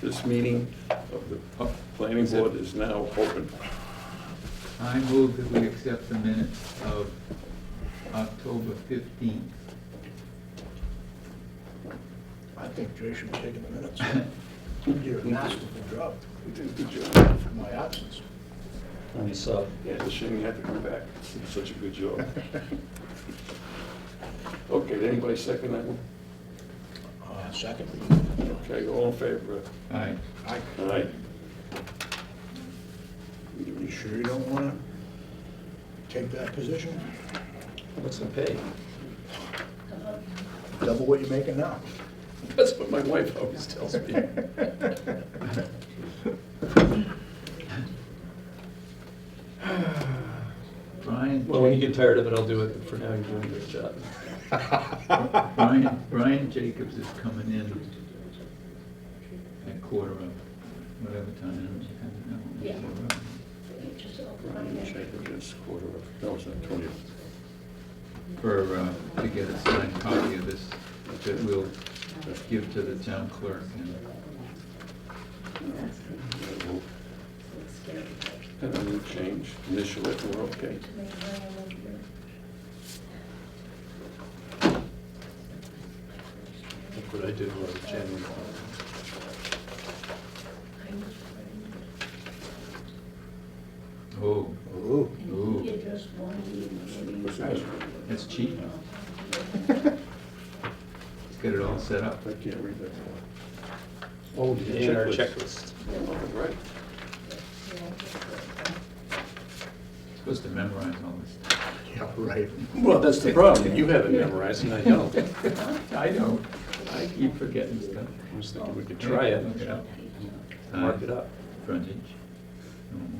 This meeting of the planning board is now open. I move that we accept the minutes of October 15th. I think Jay should be taking the minutes. You did a masterful job You did a good job. in my absence. I'm sub. Yeah, it's a shame you had to come back. You did such a good job. Okay, did anybody second that one? Second. Okay, all in favor? Aye. Aye. You sure you don't want to take that position? What's the pay? Double what you're making now. That's what my wife always tells me. Brian, Well, when you get tired of it, I'll do it, but for now, you're doing a great job. Brian Jacobs is coming in at quarter of whatever time. Yeah. Brian Jacobs, quarter of, no, it's not 20th. For, to get a signed copy of this that we'll give to the town clerk. And And a new change, initial it, we're okay. Look what I did was January. Oh, Ooh. ooh, What's that? that's cheap. Let's get it all set up. I can't read that. Oh, the A&R Checklist. checklist. Oh, right. Supposed to memorize all this stuff. Yeah, right. Well, that's the problem. You have it memorized and I don't. I don't. I keep forgetting stuff. I was thinking we could try it. Look it up. Mark it up. Frontage. Normal.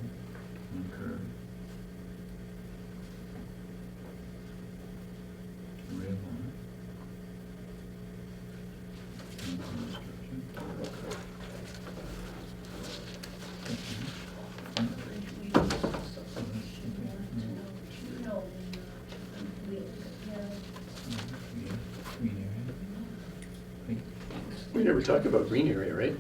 One curve. Rear line. We never talk about green area, right?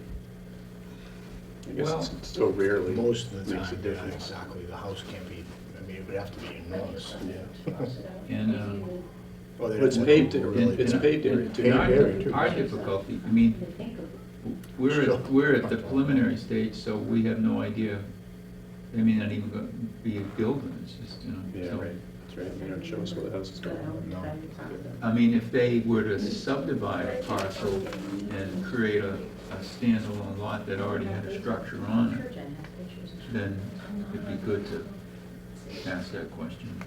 I guess Well, it's so rarely Most of the makes a time, yeah, difference. exactly. The house can't be, I mean, it would have to be enormous. And, Well, they But it's don't paved look area, really it's big. paved area Paved too. area, too. our difficulty, I mean, we're at the preliminary stage, so we have no idea. They may not even be a building, it's just, you know. Yeah, so- right, that's right. They don't show us where the house is going. I mean, if they were to subdivide a parcel and create a standalone lot that already had a structure on it, then it'd be good to ask that question.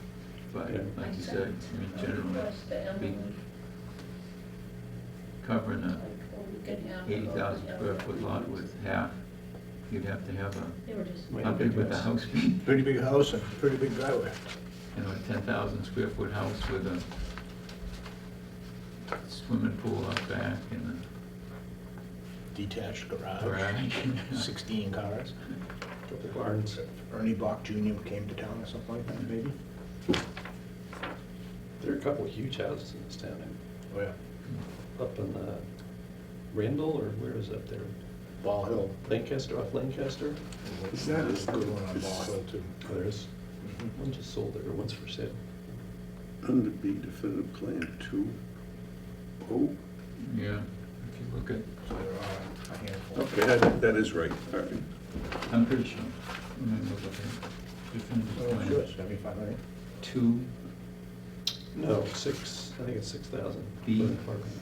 But Yeah. like you said, I mean, generally, be covering a 80,000 square foot lot with half, you'd have to have how big would the house be? Pretty big house and pretty big driveway. You know, a 10,000 square foot house with a swimming pool out back and Detached a garage, garage. 16 cars. Couple barns. Ernie Bach Jr. came to town or something like that, maybe? There are a couple of huge houses in this town. Oh, yeah. Up in Randall, or where is that there? Ball Hill. Lancaster, off Lancaster? Is that- There's a good one on Ball Hill, too. Oh, there is. One just sold it, or one's for sale. Under B, definitive plan 2. Yeah, if you look at, So there are a handful. Okay, that is right. All right. I'm pretty sure. Let me look at that. Definitive Oh, plan. sure, 7,500. 2, No, I think it's 6,000. B. for the apartment.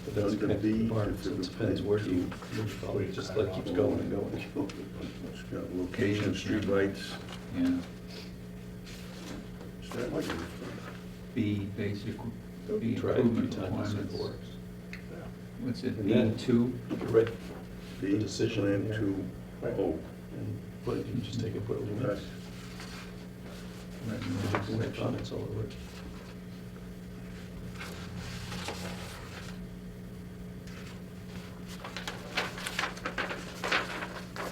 But that's Under connected to B, the barn, so it definitive depends plan where you, two. move it, just like keeps going and going. It's got location, streetlights. yeah. Is that like it? B, basic, B Try it a few improvement times, see if it requirements. works. What's it, And then- B2? You could write B, the decision in plan there. 2. Right. Oh. And put, you can just take it, put it in. Right. Right on, it's all over.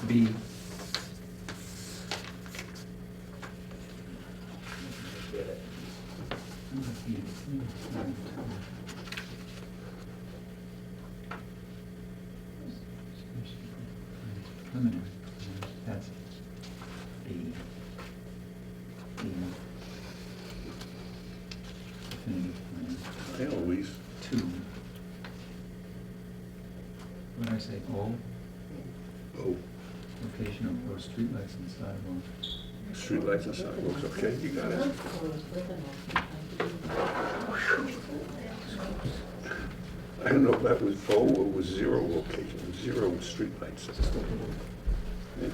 B. preliminary, that's B. Definitive plan. Hey, Louise. 2. What did I say, O? Oh, Location of proposed streetlights and sidewalks. streetlights and sidewalks, okay, you got it. I don't know if that was O or was 0 location, 0 streetlights. Yeah.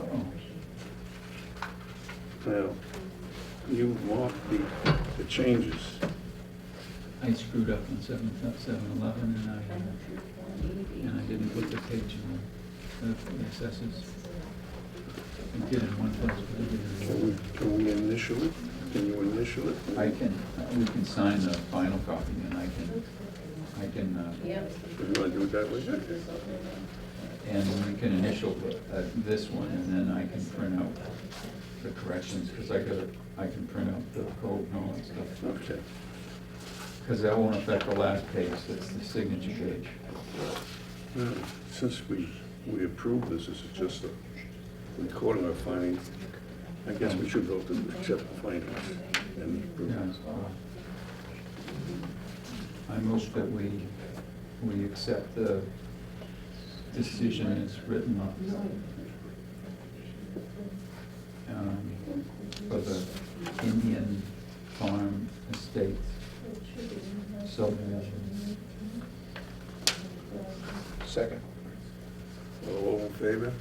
Oh, Now, you marked the changes. I screwed up on 7-11 and I didn't put the page in the assessors. I did in one place, but I didn't. Can we initial it? Can you initial it? I can, we can sign the final copy and I can, You want to do it that way? and we can initial this one and then I can print out the corrections, because I can print out the code and all that stuff. Okay. Because that won't affect the last page, that's the signature page. Now, since we approved this is just a recording our findings, I guess we should vote to accept the findings and approve. Yes, I move that we accept the decision as written for the Indian Farm Estates subdivision. Second. All in favor?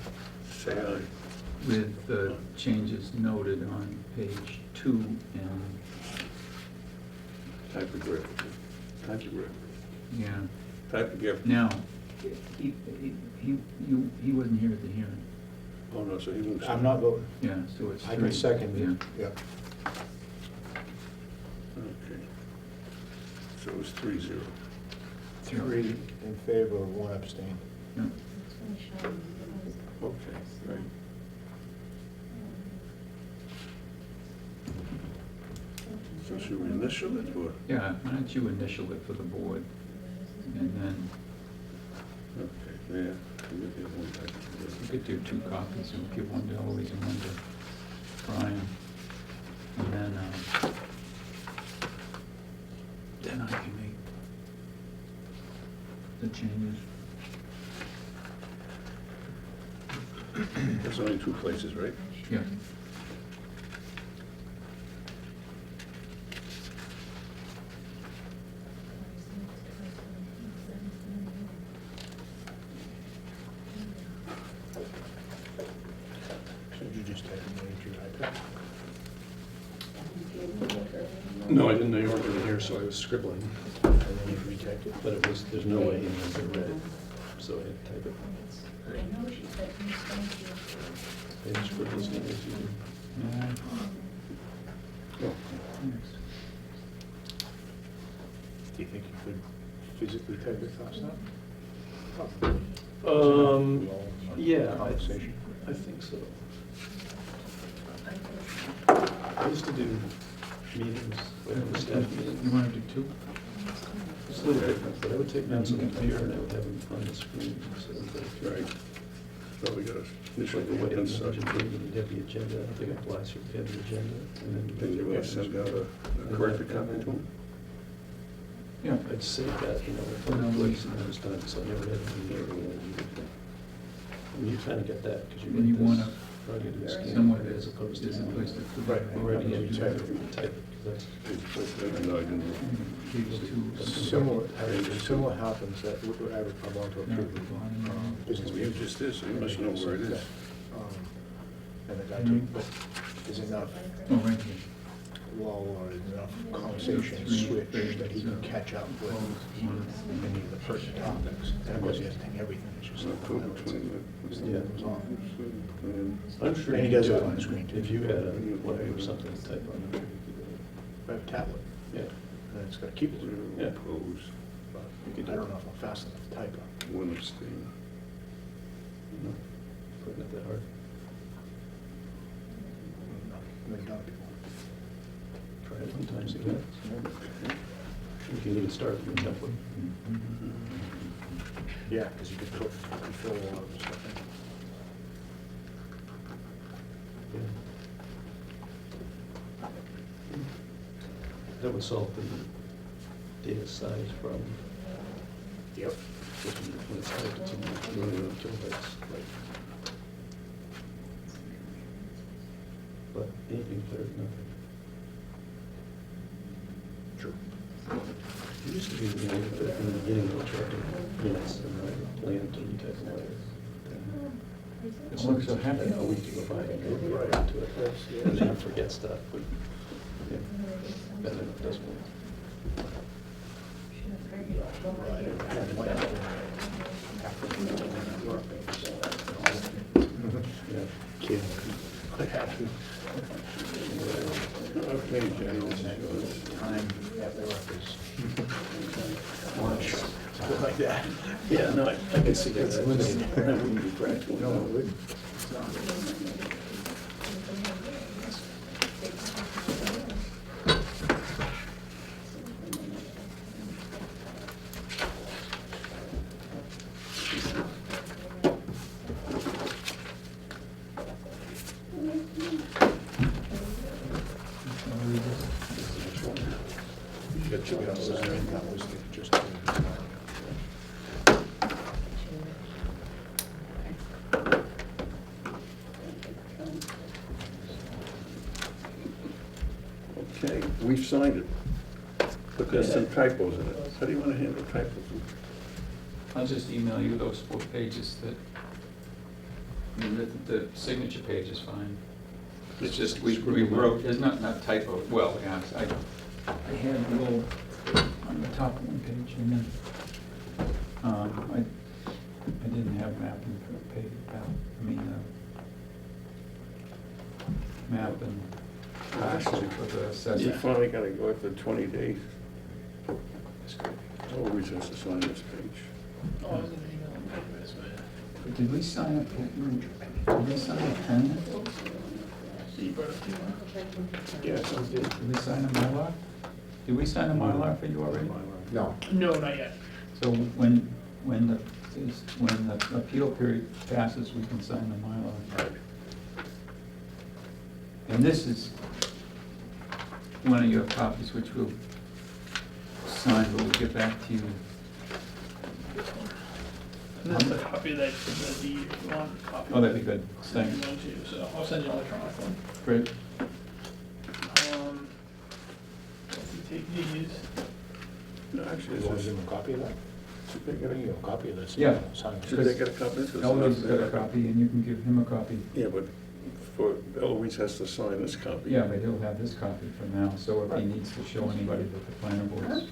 Say aye. With the changes noted on page 2 and, Typography. yeah. Typography. Now, he wasn't here at the hearing. Oh, no, so he moves. I'm not voting. Yeah, so it's 3. I can second it. Yeah. Yeah. Okay. So it's 3-0. 3 in favor, 1 abstain. Yeah. Okay, right. So should we initial it or? Yeah, why don't you initial it for the board? And then Okay, yeah. We'll get one back. you could do 2 copies, and give one to Eloise and one to Brian. And then I can make the changes. There's only 2 places, right? Yeah. So you just type it into your iPad? No, I didn't know you weren't gonna be here, so I was scribbling, And then you retyped it? but it was, there's no way anyone could have read it, so I had to type it. I didn't scribble as neat as you do. Oh, Yes. Do you think you could physically type it fast enough? Yeah, Conversation. I think so. I used to do meetings, like the staff You meetings. want to do 2? It's a little different, but I would take notes on the computer and I would have them on the screen. So that- right. So we got to initial Like the way the the inside. budget meeting, you have the agenda, I think applies to the agenda, and then. Then you want to send out a corrected copy to them? Yeah. I'd save that, you know, for the police and I was done, so I never had to be here. And you kind of get that, because you And you get wanna- this rugged scan Somewhere as opposed to. there's a place to put Right. it. Already in You your type type it, because that's. No, I didn't. Page 2. Similar happens that I want to approve business. You just did, so you must know where it is. And the guy took, but is enough Oh, right here. lull or enough conversation switch that he can catch up with any of the pertinent topics. And of course, he doesn't take everything, it's just like October the 20th. Yeah. goes on. And I'm sure. And he you does could it do on the screen, too. If you had a, whatever, something to type on, I'm sure you could do I have a tablet, it. and it's got keyboard. Yeah. Opposed, But I don't know if I'm fast enough to type it. 1 abstain. Yeah, putting it that hard. Maybe not people. Try it one time, see what happens. You can even start with your template. Yeah, because you could fill a lot of stuff in. That would solve the data size problem. Yep. Just when it's typed, it's in kilobytes. Right. But anything better than nothing. True. It used to be, you know, in the beginning, we tried to minutes and write a plan to the type of letter. It's Well, not so so happy. a week to go by and go right into it, and then forget stuff, but, yeah, then it doesn't work. Yeah. Kid, what happened? Okay, Jenny, this is yours. Time at the office. Lunch, something like that. Yeah, no, I can see that's limited. That wouldn't be practical. No, it wouldn't. That should be all set. That was just. Okay, we've signed it, but there's some typos in it. How do you want to handle typos? I'll just email you those 4 pages that, I mean, the signature page is fine. It's just, we wrote, there's not typo, well, yeah, I had a little, on the top one page, and then, I didn't have mapping for the page, map and parcel for the We assessment. finally got to go after 20 days. Always has to sign this page. Oh, I was gonna email him anyways, but Did we sign a pen? you brought up to Yeah, some did. Did we sign a Mylar? Did we sign a Mylar for you already? No. No, not yet. So when the appeal period passes, we can sign the Mylar. Right. And this is one of your copies, which we'll sign, but we'll get back to you. And this is a copy of that, the deed, if you want a copy. Oh, that'd be good, I'll send you thanks. one too, so I'll send you an electronic one. Great. If you take these, No, actually, You want to this give is, them a copy of that? should they get Give you a, a copy of this? Yeah. Sign it. should they get a copy? This is Eloise not- got a copy, and you can give him a copy. Yeah, but Eloise has to sign this copy. Yeah, but he'll have this copy for now, so if he needs to show anybody that the planning board's.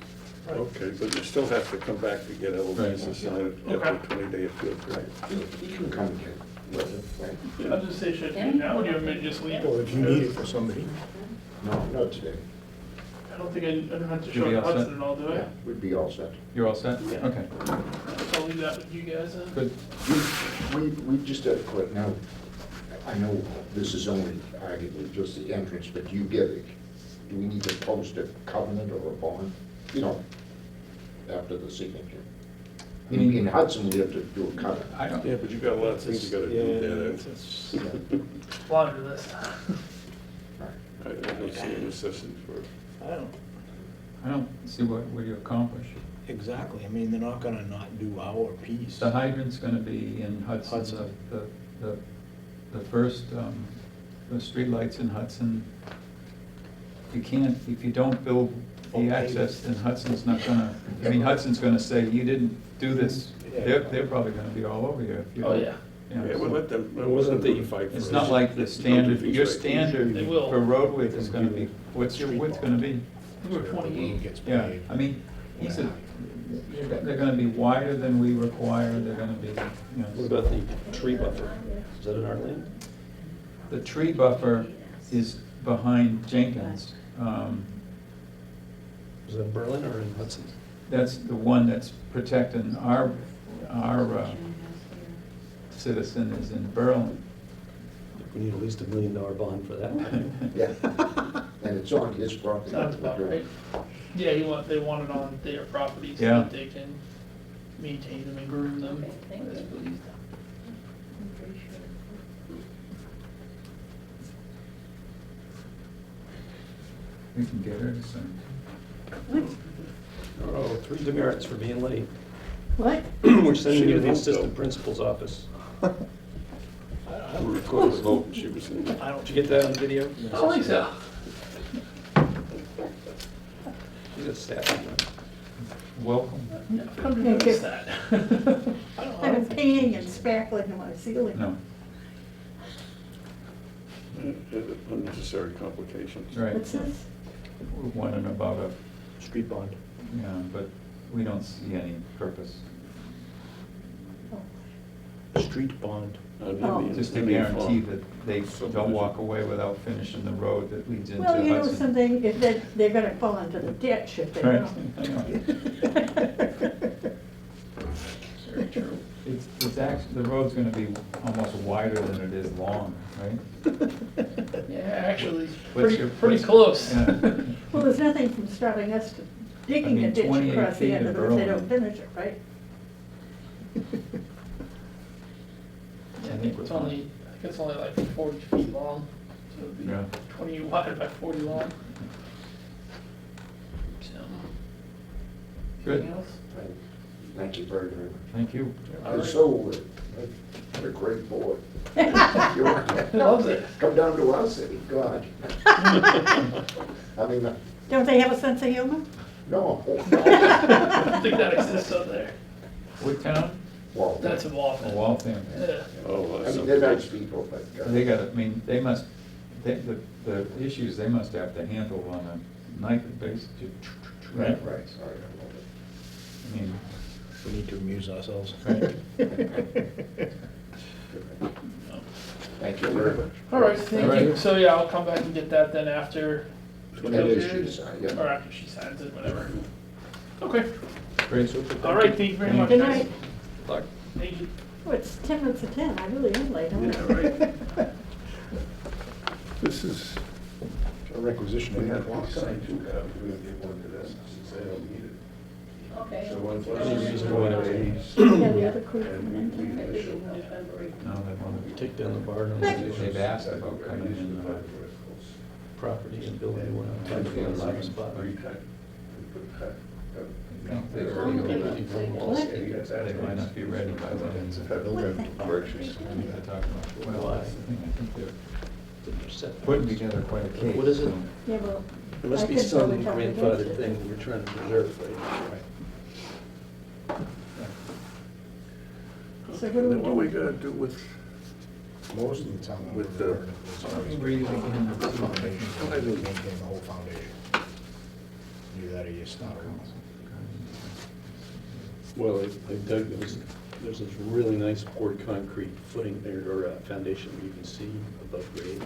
Okay, but you still have to come back to get Eloise to sign it after Okay. 20-day appeal period. You can come again with it, right? I'll just say, should I do now, or do you want me to just leave? Well, if you need it for somebody. No, not today. I don't think I don't have to You'll show be it all set? Hudson and all, do I? Yeah, we'd be all set. You're all set? Yeah. Okay, So I'll leave that with you guys then. good. We just had a quick note. I know this is only arguably just the entrance, but do we need to post a covenant or a bond? You know, after the signature. I mean- In Hudson, we have to do a covenant. I don't, Yeah, but you got a lot of things you gotta do there. Yeah. Laundry list. Right. I don't see any necessity for it. I don't see what you accomplish. Exactly, I mean, they're not gonna not do our piece. The hydrant's gonna be in Hudson, Hudson. the first, the streetlights in Hudson. You can't, if you don't build the Okay. access, then Hudson's not gonna, I mean, Hudson's gonna say, you didn't do this. They're probably gonna be all over you if you Oh, don't. yeah. you know, Yeah, we'll so- let them, It wasn't that you fight for It's it. not like the standard, things your right. standard They will. for road width is gonna be, what's your width gonna be? We're 28. Gets Yeah, paid. I mean, they're gonna be wider than we require, they're gonna be, you What know. about the tree buffer? Is that in our land? The tree buffer is behind Jenkins. Is that in Berlin or in Hudson? That's the one that's protecting our citizen is in Berlin. We need at least $1 million bond for that. Yeah. And it's on his property. Sounds about right. Yeah, they want it on their property so Yeah. that they can maintain them and groom them. Okay, thank Yes, you. please. I'm pretty sure. We can get her to sign. Oh, 3 demerits for being late. What? We're sending She you to the won't assistant go. principal's office. We recorded the vote, and she was in. Did you get that on video? I don't think so. She's a staff. Welcome. No, I've come to Thank notice you. that. I've been painting and spackling in my ceiling. No, Unnecessary complications. right. What's this? We're wondering about a, Street bond. yeah, but we don't see any purpose. Street bond. Oh. Just to guarantee that they don't walk away without finishing the road that leads into Well, Hudson. you know something, if they're gonna fall into the ditch if they Right, don't. I know. Very true. It's actually, the road's gonna be almost wider than it is long, right? Yeah, actually, What's your- pretty what's- close. yeah. Well, there's nothing from stopping us to digging mean, a ditch 28 across the feet end of of it if they road. don't finish it, right? Yeah, I think it's only, I think it's only like 40 feet long, so it'd be Yeah. 20 wide by 40 long. So, Good. anything else? Thank you very much. Thank you. And so, what a great board. Loves it. Come down to our city, God. I mean, Don't they have a sense of humor? no. I don't think that exists out there. What town? Well, That's a Waltham. Oh, Waltham. Yeah. Oh, I that's mean, they're nice something. people, but. They got, I mean, they must, the issues they must have to handle on a nightly basis. Right, right, sorry. I mean, We need to amuse ourselves. right. Thank you very much. All right, All thank right. you. So yeah, I'll come back and get that then after. And if she decides, yeah. Or after she signs it, whatever. Okay. Great. All right, thank you very much. Good guys. night. Luck. Thank you. Oh, it's 10 minutes to 10, I really am late, aren't Yeah, I? right. This is, A requisition. we of have clock. to sign 2 copies, we're gonna give one to them, since they don't need it. Okay. So one for Any us, reason one why- of these. Yeah, the other crew And coming in. we initial. No, they want Take down the barn They've asked about coming in, property and build a new one on top of the same spot. They might not be ready by then. Corrections. We need to talk about, well, Why? that's the thing, I think they're Set. putting together quite a case. What is it? so- Yeah, well. There must I be could some probably talk against grandfathered it. thing we're trying to preserve, right? So what do we Then what we do? gotta do with, Most of the time. With the- Read it again. The foundation, maintain the whole foundation. Either that or you stop. Well, I dug, there's this really nice poured concrete footing there, or foundation where you can see above grade.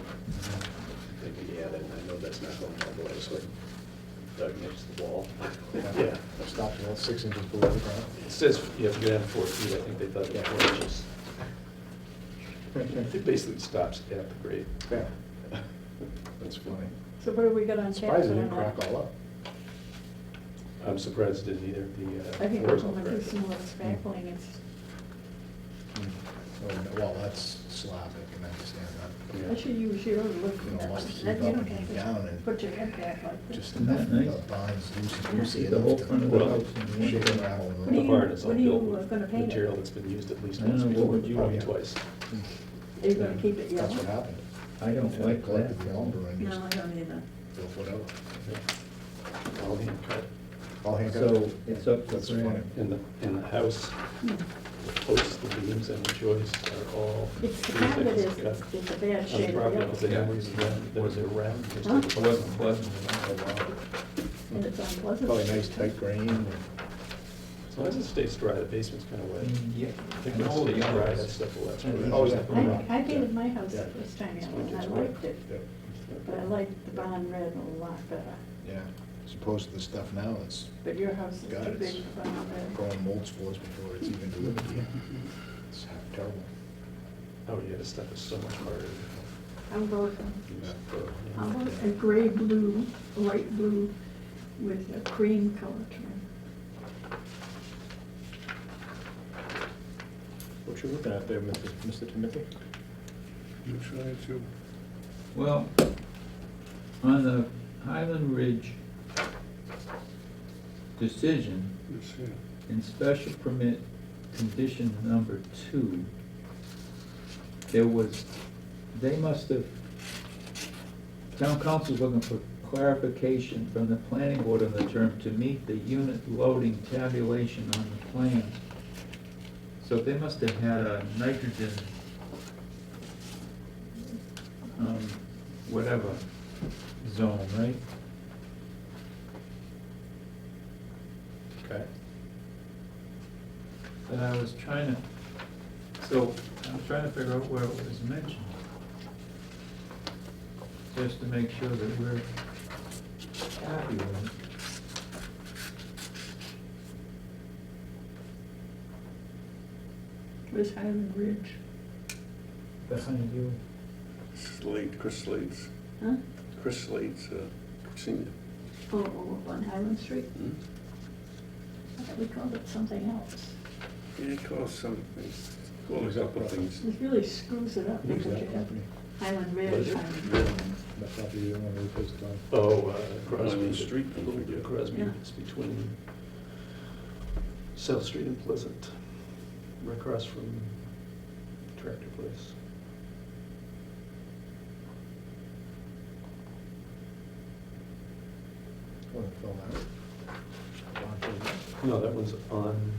Maybe add it, and I know that's not going all the way, so I dug next to the wall. Yeah. Stopped about 6 inches below the ground. It says you have to go down 4 feet, I think they thought it was 4 inches. It basically stops at the grade. Yeah. That's funny. So what do we got on tap Surprised it for didn't that? crack all up. I'm surprised it didn't either, the. I think we're floor's all gonna do cracked. some more spackling, it's, Well, that's slab, I can understand that. I should use your look. You know, once it's Then heat you up don't and have heat to down and put your head back like this. just Isn't that enough, nice? the binds loose Yeah. loosey The whole enough front of to the house. and shake the- and rattle. What and do The you- barn is all what are you, built gonna with paint it? material that's been used at least I don't once know, before, what would you probably want? twice. Are you gonna keep it That's what yellow? happened. I don't Yeah, like collected that. the lumber and No, just I don't either. built whatever. All hand cut. All hand cut. So it's up to That's Fran. funny. In the house, the posts, the beams, and the joists are all. It's the three part that is, thickness cut. it's a bad On the shade of property, yellow. because they never use the round, those are round. just Huh? like It the wasn't bottom. pleasant. And it's unpleasant. Probably nice tight grain. and- As long as it stays dry, the basement's kind of wet. Yeah. I think And when all it the stays dry, others. that stuff will let And Oh, is through. that- I painted my house Yeah. the first time It's out, when it and I gets wet. liked it, Yep. but I liked the barn red a lot better. Yeah, as opposed to the stuff now, it's But your house is too God, big it's for barn red. growing mold spores before it's even delivered to you. It's terrible. Oh, yeah, this stuff is so much harder. I'm both, Yeah. I'm both a gray blue, light blue with a cream color trim. What you looking at there, Mr. Timothy? I'm trying to, Well, on the Highland Ridge decision, let's see. in special permit condition number 2, they must have, town council's looking for clarification from the planning board on the term to meet the unit loading tabulation on the plan. So they must have had a nitrogen, whatever, zone, right? Okay. And I was trying to figure out where it was mentioned. Just to make sure that we're happy with it. Where's Highland Ridge? Behind you. Slade, Chris Slade's, Huh? Chris Slade's senior. Oh, up on Highland Street? Hmm? I thought we called it something else. Yeah, he calls something, called a Who's that couple of property? things. It really screws it up. Who's because that you have property? Highland What is Ridge, it? Highland Ridge. That property you want to replace it on? Oh, On Crosby the street, a little bit of Crosby, Yeah. it's between South Street and Pleasant, right across from Tractor Place. Want to fill that? No, that one's on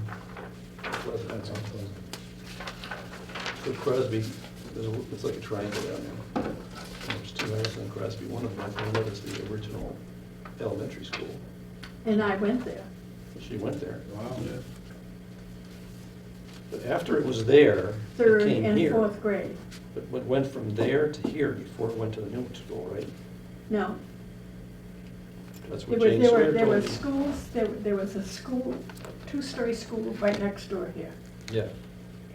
Pleasant. That's on Pleasant. So Crosby, it's like a triangle down there. There's two houses on Crosby. One of them, I know, is the original elementary school. And I went there. She went there. Wow. Yeah. But after it was there, it Third came and here. fourth grade. But it went from there to here before it went to the new school, right? No, That's there what was, Jane there were, Sawyer there told were me. schools, there was a school, two-story school right next door here. Yeah.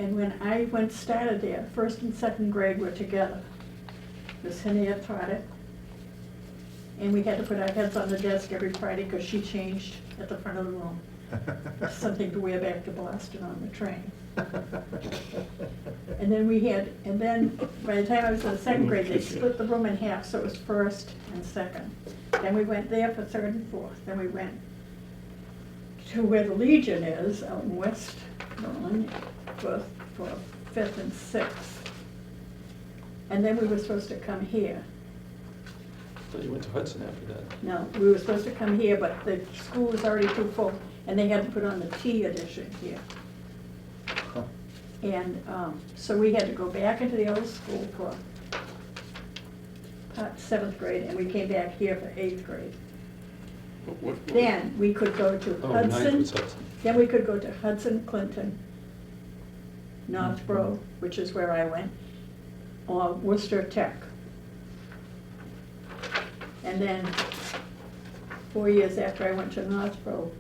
And when I started there, first and second grade were together. Miss Henia taught it. And we had to put our heads on the desk every Friday because she changed at the front of the room. Something to wear back to Boston on the train. And then by the time I was in the second grade, they split the room in half, so it was first and second. Then we went there for third and fourth. Then we went to where the Legion is, out in West Berlin, for fifth and sixth. And then we were supposed to come here. So you went to Hudson after that. No, we were supposed to come here, but the school was already too full, and they had to put on the T edition here. And so we had to go back into the old school for seventh grade, and we came back here for eighth grade. What- Then we could go to Oh, ninth Hudson, was Hudson. then we could go to Hudson, Clinton, Northborough, which is where I went, or Worcester Tech. And then 4 years after I went to Northborough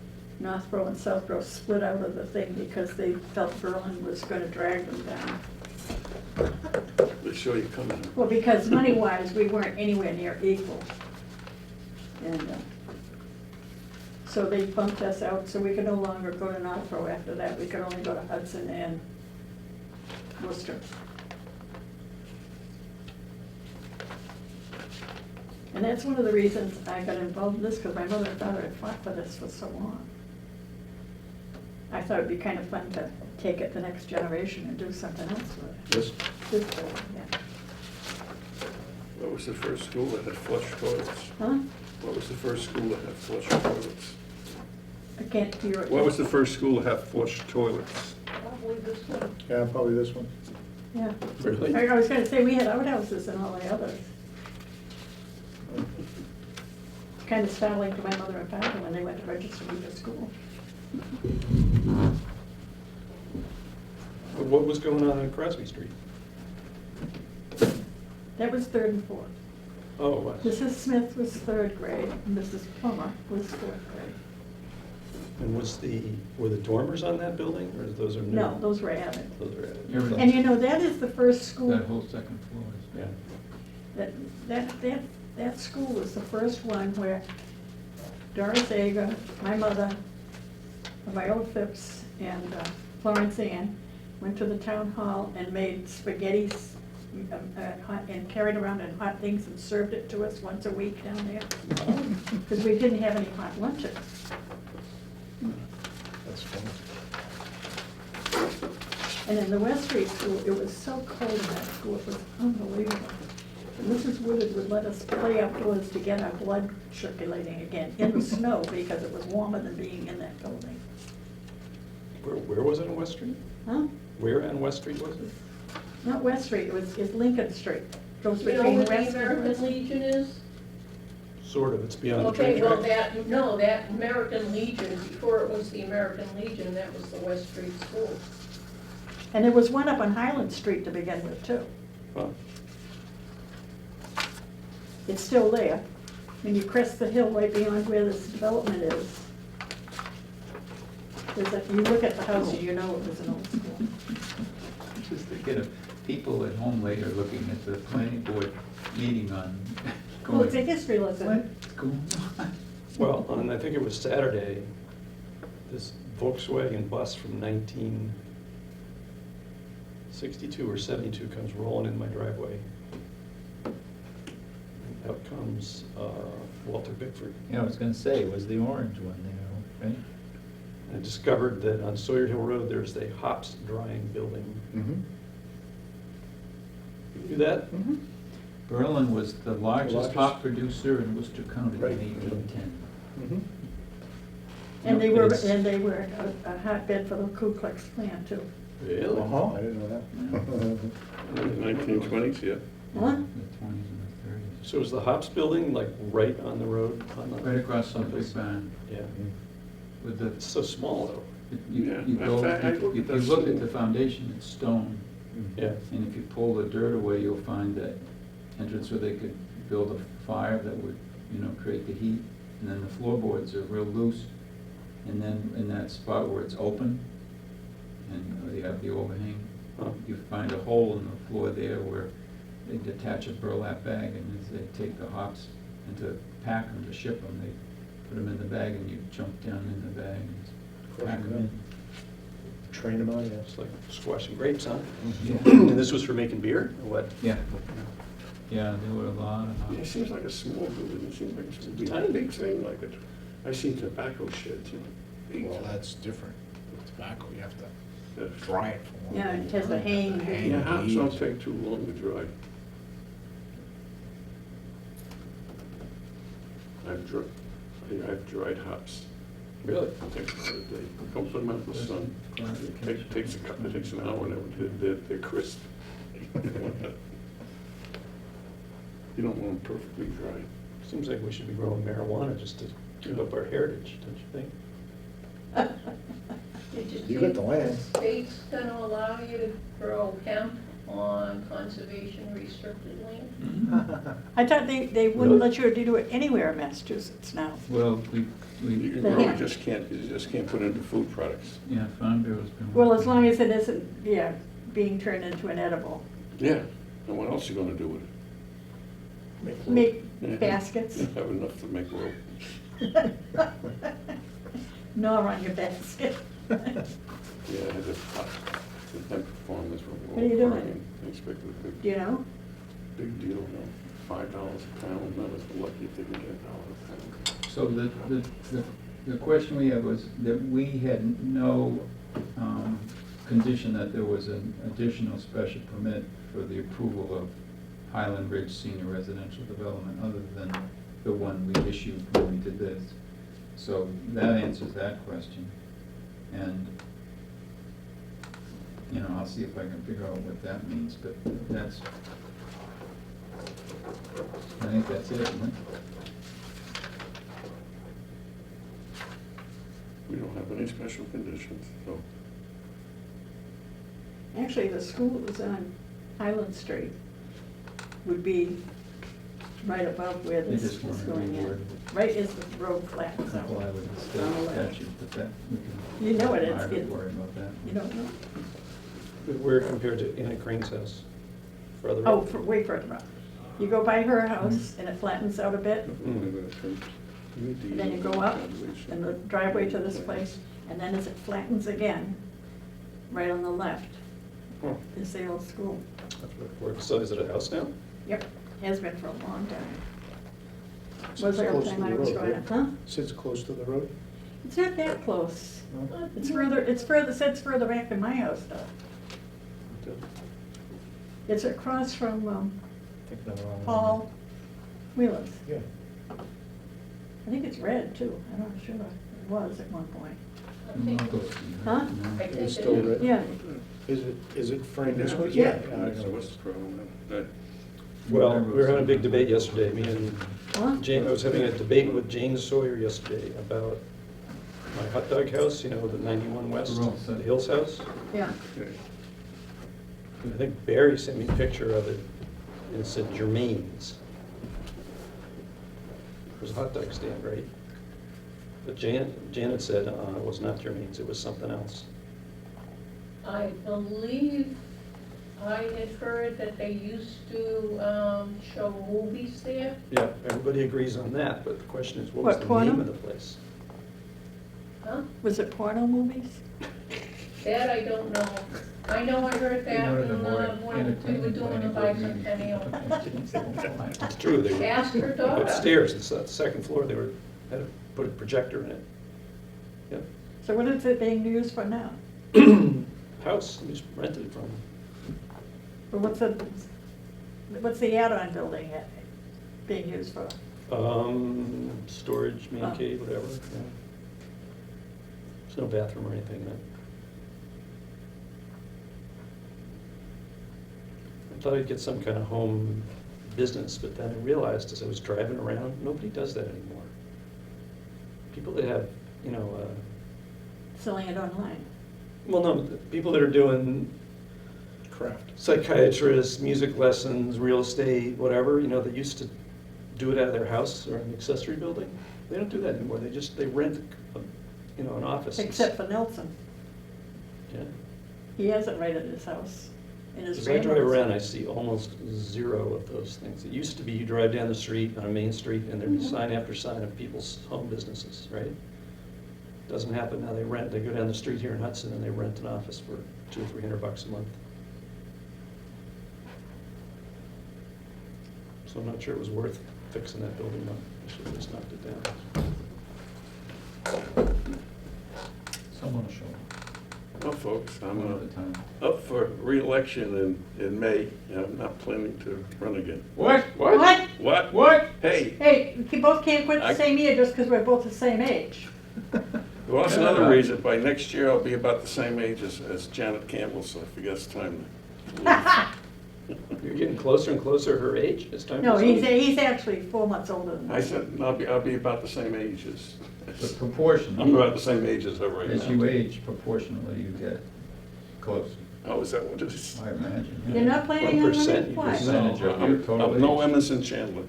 and Southborough split out of the thing because they felt Berlin was gonna drag them down. They show you coming. Well, because money-wise, we weren't anywhere near equal. And so they bumped us out, so we could no longer go to Northborough after that. We could only go to Hudson and Worcester. And that's one of the reasons I got involved in this, because my mother and father had fought for this for so long. I thought it'd be kind of fun to take it the next generation and do something else with it. This, This building, yeah. what was the first school that had flush toilets? Huh? What was the first school that had flush toilets? I can't hear it. What was the first school to have flush toilets? Probably this one. Yeah, probably this one. Yeah. Really? I was gonna say, we had outhouses and all the others. Kind of startling to my mother and father when they went to register me for school. But what was going on Crosby Street? That was third and fourth. Oh, it was. Mrs. Smith was third grade, and Mrs. Plummer was fourth grade. And were the dormers on that building, or those are new? No, those were added. Those are added. Everything. And you know, that is the first school, That whole second floor is. Yeah. that school was the first one where Doris Aga, my mother, my old Phipps, and Florence Ann went to the town hall and made spaghetti and carried around in hot things and served it to us once a week down there. Because we didn't have any hot lunches. That's funny. And in the West Street School, it was so cold in that school, it was unbelievable. And Mrs. Woodard would let us play outdoors to get our blood circulating again in the snow because it was warmer than being in that building. Where was it on West Street? Huh? Where on West Street was it? Not West Street, it's Lincoln Street. Goes You know between where the West and American West. Legion is? Sort of, it's beyond the Okay, train well, tracks. that American Legion, before it was the American Legion, that was the West Street School. And there was one up on Highland Street to begin with, too. Huh. It's still there. When you crest the hill right beyond where this development is, you look at the house and you know it was an old school. Just thinking of people at home later looking at the planning board meeting on, Well, it's a going, history lesson. what's going on? Well, on, I think it was Saturday, this Volkswagen bus from 1962 or 72 comes rolling in my driveway. And out comes Walter Bickford. Yeah, I was gonna say, it was the orange one there, right? And I discovered that on Sawyer Hill Road, there's a hops drying building. Mhm. You knew that? Berlin was the largest Largest. hop producer in Worcester County Right. in 1810. Mhm. And they Yep, were, it's- and they were a hotbed for the Ku Klux Klan, too. Really? Uh-huh, I didn't know that. In the 1920s, yeah. Huh? The 20s and the 30s. So is the hops building like right on the road? On the- Right across from Big Barn Yeah. with the, It's so small though. you Yeah, you in go, fact, I if looked you at that look at school. the foundation, it's stone. Yeah. And if you pull the dirt away, you'll find that entrance where they could build a fire that would, create the heat. And then the floorboards are real loose. And then in that spot where it's open, and you have the overhang, Huh. you find a hole in the floor there where they detach a burlap bag, and as they take the hops and to pack them, to ship them, they put them in the bag, and you jump down in the bag and pack them in. Train them on, It's like squashing grapes, huh? Yeah. And this was for making beer or what? Yeah, yeah, there were a lot of Yeah, it hops. seems like a small building, it seems like it's a Tiny. big thing, like it. I seen tobacco sheds, big. Well, that's different. With tobacco, you have to Yeah. dry it for one. Yeah, it has to hang. Yeah, hops don't take too long to dry. I've dried hops. Really? They don't put them out in the sun. It takes an hour and they're crisp. You don't want them perfectly dry. Seems like we should be growing marijuana just to keep up our heritage, don't you think? Did You got the land. The state's gonna allow you to grow hemp on conservation restricted land? I thought they wouldn't Really? let you do it anywhere in Massachusetts now. Well, we, You can The grow, hemp. you just can't put it into food products. yeah, Farm Bureau's been. Well, as working. long as it isn't, yeah, being turned into an edible. Yeah, and what else you gonna do with it? Make Yeah. baskets. You have enough to make rope. Gnaw on your basket. Yeah, I had the hemp farmers were What are you doing? crying. They expected a Do you know? big deal, $5 a pound, I was lucky if they could get $1 a pound. So the question we had was that we had no condition that there was an additional special permit for the approval of Highland Ridge Senior Residential Development, other than the one we issued when we did this. So that answers that question. And, I'll see if I can figure out what that means, but that's, I think that's it, isn't it? We don't have any special conditions, so. Actually, the school that was on Highland Street would be right above where They this just is wanted to going reword in. it. Right as the road flattens out. Comply with the On the state left. statute, but that, we can. You know it, it's- Margaret worry about that. You don't know? Where compared to Anna Crane's house? Further Oh, up? way further up. You go by her house and it flattens out a bit, And and then you go up and the driveway to this place, and then as it flattens again, right on the left, Oh, is the old school. So is it a house now? Yep, has been for a long time. Sits Was there a close to time the I was road, growing right? up, huh? Sits close to the road? It's not that close. No? Sits further back than my house though. It's across from Thinking of the wrong one. Paul Wheeler's. Yeah. I think it's red too, I'm not sure, it was at one point. I think, I'll go see her. Huh? I think It's it still is. red? Yeah, Is it framed this way? Yeah. I So know. what's the problem? That- Well, we were having a big debate yesterday, me and huh? Jane, I was having a debate with Jane Sawyer yesterday about my hot dog house, you know, the 91 West, the Hills House. Yeah, okay. And I think Barry sent me a picture of it, and it said Germain's. It was a hot dog stand, right? But Janet said, it was not Germain's, it was something else. I believe I had heard that they used to show movies there. Yeah, everybody agrees on that, but the question is, what What, was the Porno? name of the place? Huh? was it porno movies? That I don't know. I know I heard that One of the more when we were doing the entertaining bicentennial. It's true, they were Ask her daughter. upstairs, it's the second floor, they had to put a projector in it. Yep. So what is it being used for now? House, we just rented it from them. Or what's the add-on building being used for? Storage, man Oh. cave, whatever, yeah. There's no bathroom or anything in it. I thought I'd get some kind of home business, but then I realized as I was driving around, nobody does that anymore. People that have, you know, Selling it online? well, no, the people that are doing Craft. psychiatrists, music lessons, real estate, whatever, you know, they used to do it out of their house or an accessory building. They don't do that anymore. They rent, you know, an office. Except for Nelson. Yeah. He has it right at his house. In his As I drive grandmother's. around, I see almost zero of those things. It used to be you drive down the street on a main street and there'd be sign after sign of people's home businesses, right? Doesn't happen now. They go down the street here in Hudson and they rent an office for $200 or $300 a month. So I'm not sure it was worth fixing that building up. I should have just knocked it down. Someone will show up, Well, folks, one at a I'm time. up for reelection in May, and I'm not planning to run again. What? What? What? What? Hey, Hey, we both can't quit the I- same year just because we're both the same age. well, that's another reason. By next year, I'll be about the same age as Janet Campbell, so I think it's time to leave. You're getting closer and closer to her age. It's time No, for he's something. actually 4 months older than I me. said, I'll be about the same age as, The proportion. I'm about the same age as her right now. As you age, proportionally, you get close, Oh, is that what it is? I imagine. yeah. You're not planning on 1% running? you Why? just- Percentage of your total I'm no age. Emerson Chandler.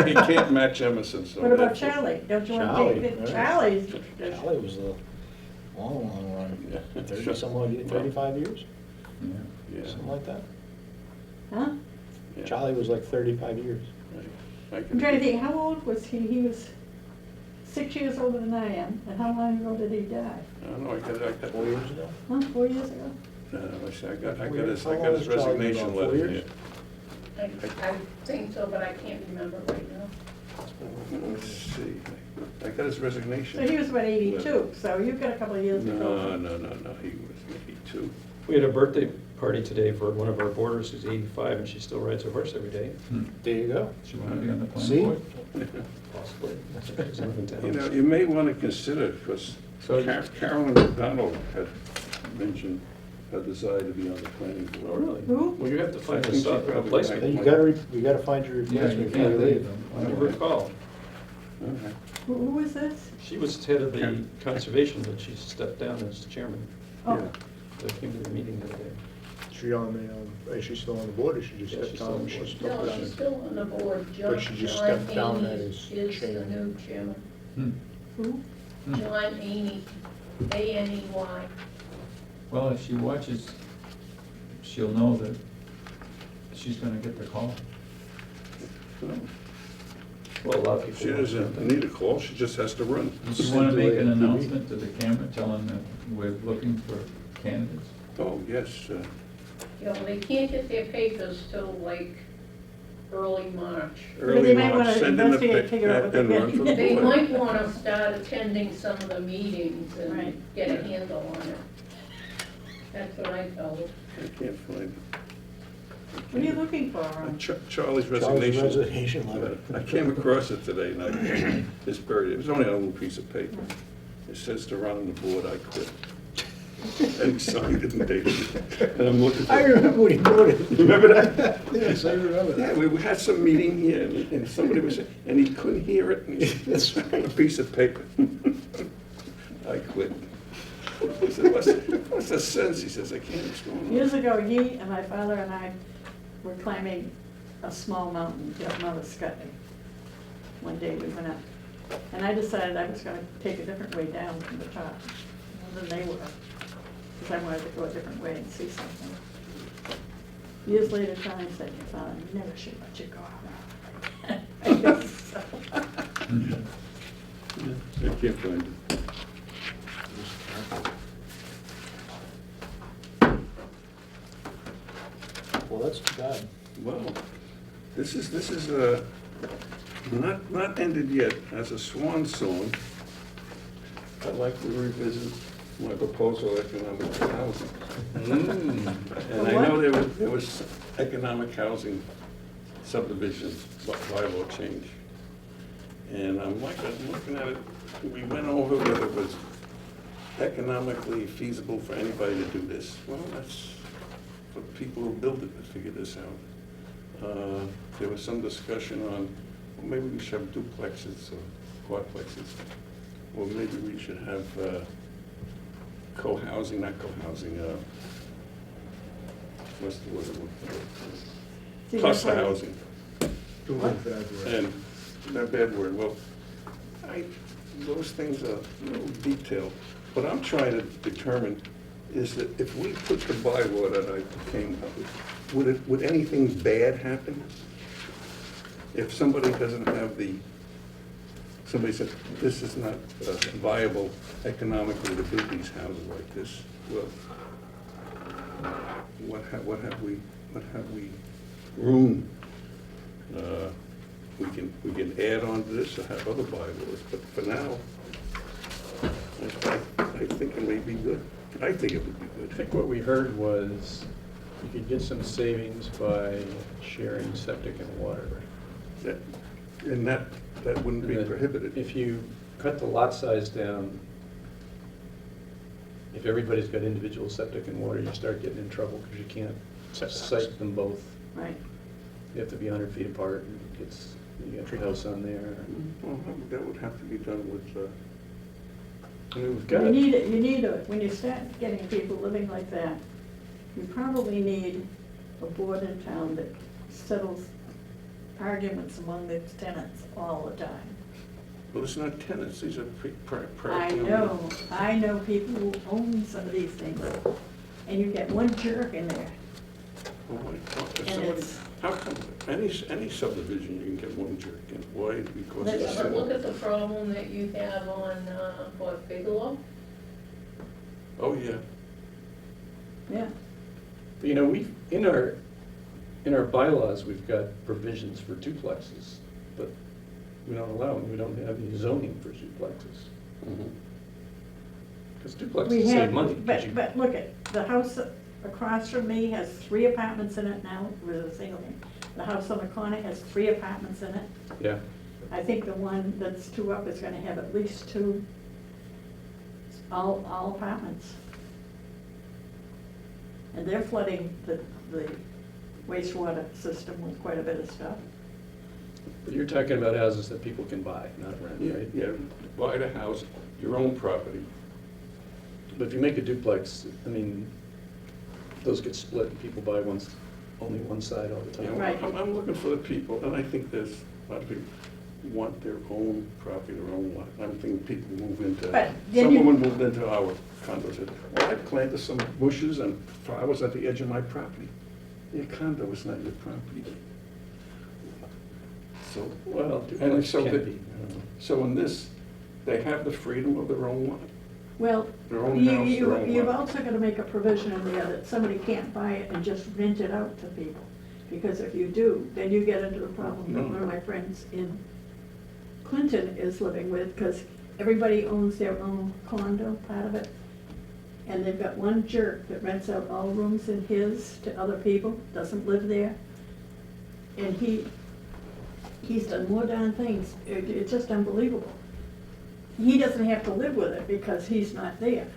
He can't match Emerson, so. What about therefore- Charlie? Don't you want Charlie, to take right. Charlie's? Charlie was a long run, Yeah. 30 some odd, 35 years, Yeah. Yeah, something like that. Huh? yeah. Charlie was like 35 years. I I'm can- trying to think, how old was he? He was 6 years older than I am. And how long ago did he die? I don't know, I got, 4 years ago? Huh, 4 years ago? let's see, I got How his long has Charlie been resignation gone, 4 letter years? here. I think so, but I can't remember right now. Let's see, I got his resignation. So he was about 82, so you've got a couple of years to No, go. no, he was 82. We had a birthday party today for one of our boarders who's 85 and she still rides her horse every day. There you go. She want to be on the See? planning board? Possibly. She's in town. You know, you may want to consider, because So- Carolyn McDonald had mentioned her desire to be on the planning Oh, board. really? Who? Well, you have to find I a think she probably replacement. might- You gotta find your Yeah, you replacement before can't you leave leave. them. I don't recall. Okay. Who was this? She was head of the conservation, but she stepped down as chairman. Oh, Yeah. So I came to the meeting the other day. She on the, is she still on the board, or she just Yeah, stepped she's still down? on the She board. stepped No, down. she's still on the board. But she just John stepped down Haney as is the chairman. new chairman. Hmm. who? John Haney, A-N-E-Y. Well, if she watches, she'll know that she's gonna get the call. Well, a lot of If people. she doesn't need a call, she just has to run. Do you want to make an announcement to the camera telling that we're looking for candidates? Oh, yes, You know, they can't get their papers till like early March. early they might March, wanna send in the investigate, figure out what and they're run for the They board. might wanna start attending some of the meetings Right. and get a handle on it. That's what I told. I can't find it. What are you looking for, Ron? Charlie's Charlie's resignation. resignation letter. I came across it today, and I, it's buried, it was only on a little piece of paper. It says to run on the board, I quit. And he signed it and dated it. And I'm looking for. I remember when he wrote it. Remember that? Yes, I remember Yeah, that. we had some meeting here, and somebody was, and he couldn't hear it, and he That's on a piece of paper. I quit. He said, what's the sense? He says, I can't, what's going on? Years ago, he and my father and I were climbing a small mountain, Mount Scottney. One day we went up, and I decided I was gonna take a different way down from the top than they were, because I wanted to go a different way and see something. Years later, Charlie said, your father never should let you go out. I guess so. I can't find it. Well, that's too bad. Well, this is not ended yet. As a swan song, I'd like to revisit my proposal of economic housing. And I know there was economic housing subdivision bylaw change. And I'm looking at it, we went over whether it was economically feasible for anybody to do this. Well, that's for people who build it to figure this out. There was some discussion on, well, maybe we should have duplexes or quadplexes. Or maybe we should have co-housing, not co-housing, what's the word? See, Cluster that's why- housing. And, not bad word, well, those things are a little detailed. What I'm trying to determine is that if we put the bylaw that I came up with, would anything bad happen? If somebody doesn't have somebody said, this is not viable economically to build these houses like this, well, what have we room? We can add on to this or have other bylaws, but for now, I think it may be good. I think it would be I good. think what we heard was you could get some savings by sharing septic and water. And that wouldn't be And that prohibited. If you cut the lot size down, if everybody's got individual septic and water, you start getting in trouble because you can't site them both. Right. You have to be 100 feet apart, and you got your house on there. Well, that would have to be done with, I mean, we've got. When you start getting people living like that, you probably need a board in town that settles arguments among the tenants all the time. well, it's not tenants, these are I know people who own some of these things, and you get one jerk in there, and it's, How come, any subdivision, you can get one jerk in, why? Because But it's but look at the problem that you have on, what, Bigelow? oh, yeah. yeah. But, you know, in our bylaws, we've got provisions for duplexes, but we don't allow them, we don't have any zoning for duplexes. Because We duplexes save have, money. 'cause you- but look at, the house across from me has 3 apartments in it now, it was a single thing. The house on the corner has 3 apartments in it. Yeah, I think the one that's 2 up is gonna have at least 2, all apartments. And they're flooding the wastewater system with quite a bit of stuff. but you're talking about houses that people can buy, not rent, Yeah, right? yeah, buy the house, your own property. But if you make a duplex, I mean, those get split, and people buy only one side all the You know, time. Right. I'm looking for the people, and I think there's a lot of people want their own property, their own lot. I'm thinking people move into, But then some you- woman moved into our condo, said, well, I planted some bushes and flowers at the edge of my property. Your condo is not your property. So, Well, and duplex so can the- be. so in this, they have the freedom of their own lot. Well, Their own house, their own you've lot. also got to make a provision in there that somebody can't buy it and just rent it out to people. Because if you do, then you get into the problem that one of my friends in Clinton is living with, because everybody owns their own condo, part of it. And they've got one jerk that rents out all rooms in his to other people, doesn't live there. And he's done more darn things, it's just unbelievable. He doesn't have to live with it because he's not there.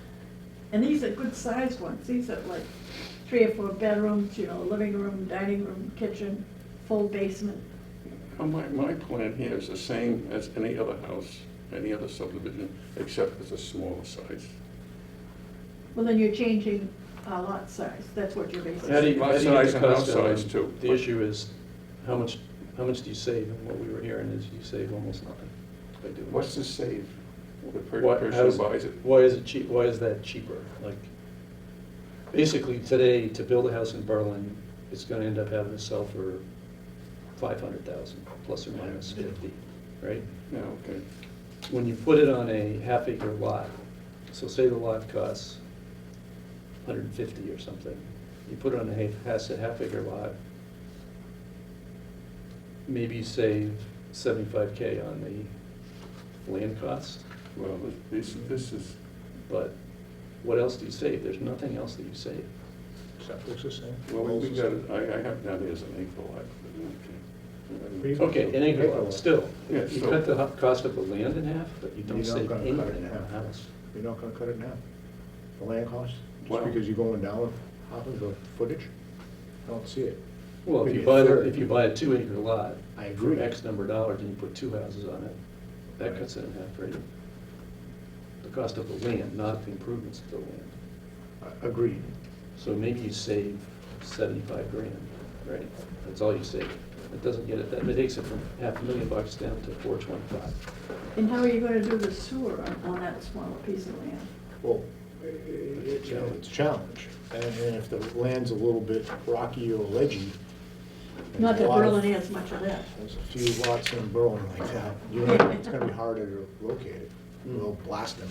And these are good sized ones, these are like 3 or 4 bedrooms, you know, living room, dining room, kitchen, full basement. My plan here is the same as any other house, any other subdivision, except it's a smaller size. Well, then you're changing lot size, that's what you're basically How do you, saying. Lot how do you get size the and house cost down? size too. The issue is, how much do you save? And what we were hearing is you save almost nothing by doing What's this. the save? The Why- person how's- who buys it. Why is it cheap, why is that cheaper? Like, basically today, to build a house in Berlin, it's gonna end up having to sell for 500,000, plus or minus 50, right? Yeah, okay. When you put it on a half-acre lot, so say the lot costs 150 or something, you put it on a half-acre lot, maybe you save 75K on the land cost, Well, this is, but what else do you save? There's nothing else that you save. Septic's the same. well, Well's we the got same. it, I have that as an acre lot. Pretty Okay. much. Okay, an acre lot, still, Yeah, you so- cut the cost of the land in half, but you don't You're not save gonna cut it anything in on half. the house. You're not gonna cut it down. The land cost, Wow. just because you're going down half of the footage, I don't see it. Well, if Maybe you a buy, third. if you buy a 2-acre lot I for agree. X number of dollars and you put 2 houses on it, that Right. cuts it in half, right? The cost of the land, not the improvements to the land. Agreed. So maybe you save 75 grand, right? That's all you save. It doesn't get it, it takes it from $500,000 down to 425. And how are you gonna do the sewer on that smaller piece of land? Well, it's a challenge. And if the land's a little bit rocky or ledgy. Not there's a that lot of- Berlin has much of that. There's a few lots in Berlin like that. It's gonna be harder to locate it. We'll blast them,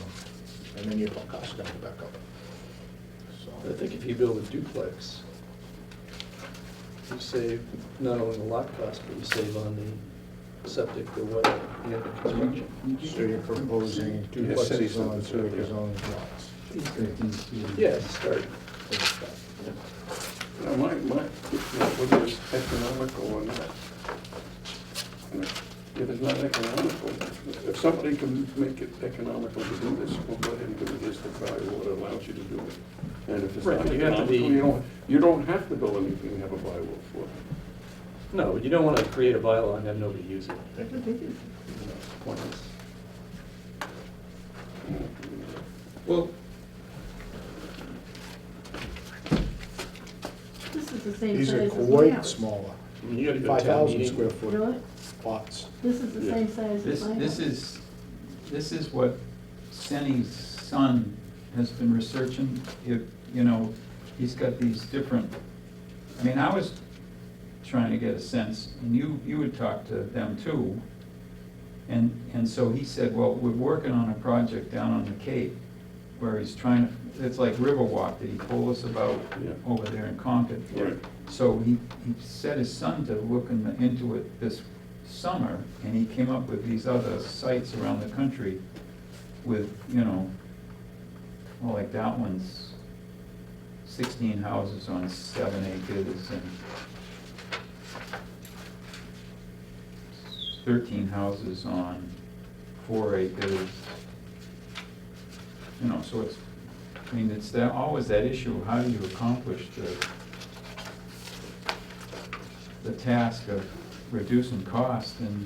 and then your costs gonna go back up. I So, think if you build a duplex, you save not only the lot cost, but you save on the septic, the water, and the construction. so you're proposing Yeah, city duplexes on centers, 2 acre yeah. zoning lots. Yeah, start. Now, whether it's economical or not. And if it's not economical, if somebody can make it economical to do this, well, go ahead and do it, here's the bylaw that allows you to do it. And if it's Right, not you have to be- economical, you don't have to build anything you have a bylaw for. No, you don't want to create a bylaw and have nobody use it. That's what they do. You know, it's pointless. Well, This is the same These are size as my quite house. smaller, I mean, you gotta go to town 5,000 meeting. square foot Really? lots. This is the Yeah. same size This, as my house. this is what Senny's son has been researching. You know, he's got these different, I mean, I was trying to get a sense, and you had talked to them too. And so he said, well, we're working on a project down on the Cape where he's trying to, it's like Riverwalk that he told us about Yeah. over there in Concord. Right. So he set his son to look into it this summer, and he came up with these other sites around the country with, you know, well, like that one's 16 houses on 7 acres and 13 houses on 4 acres. You know, so it's, I mean, it's that, always that issue, of how do you accomplish the task of reducing cost and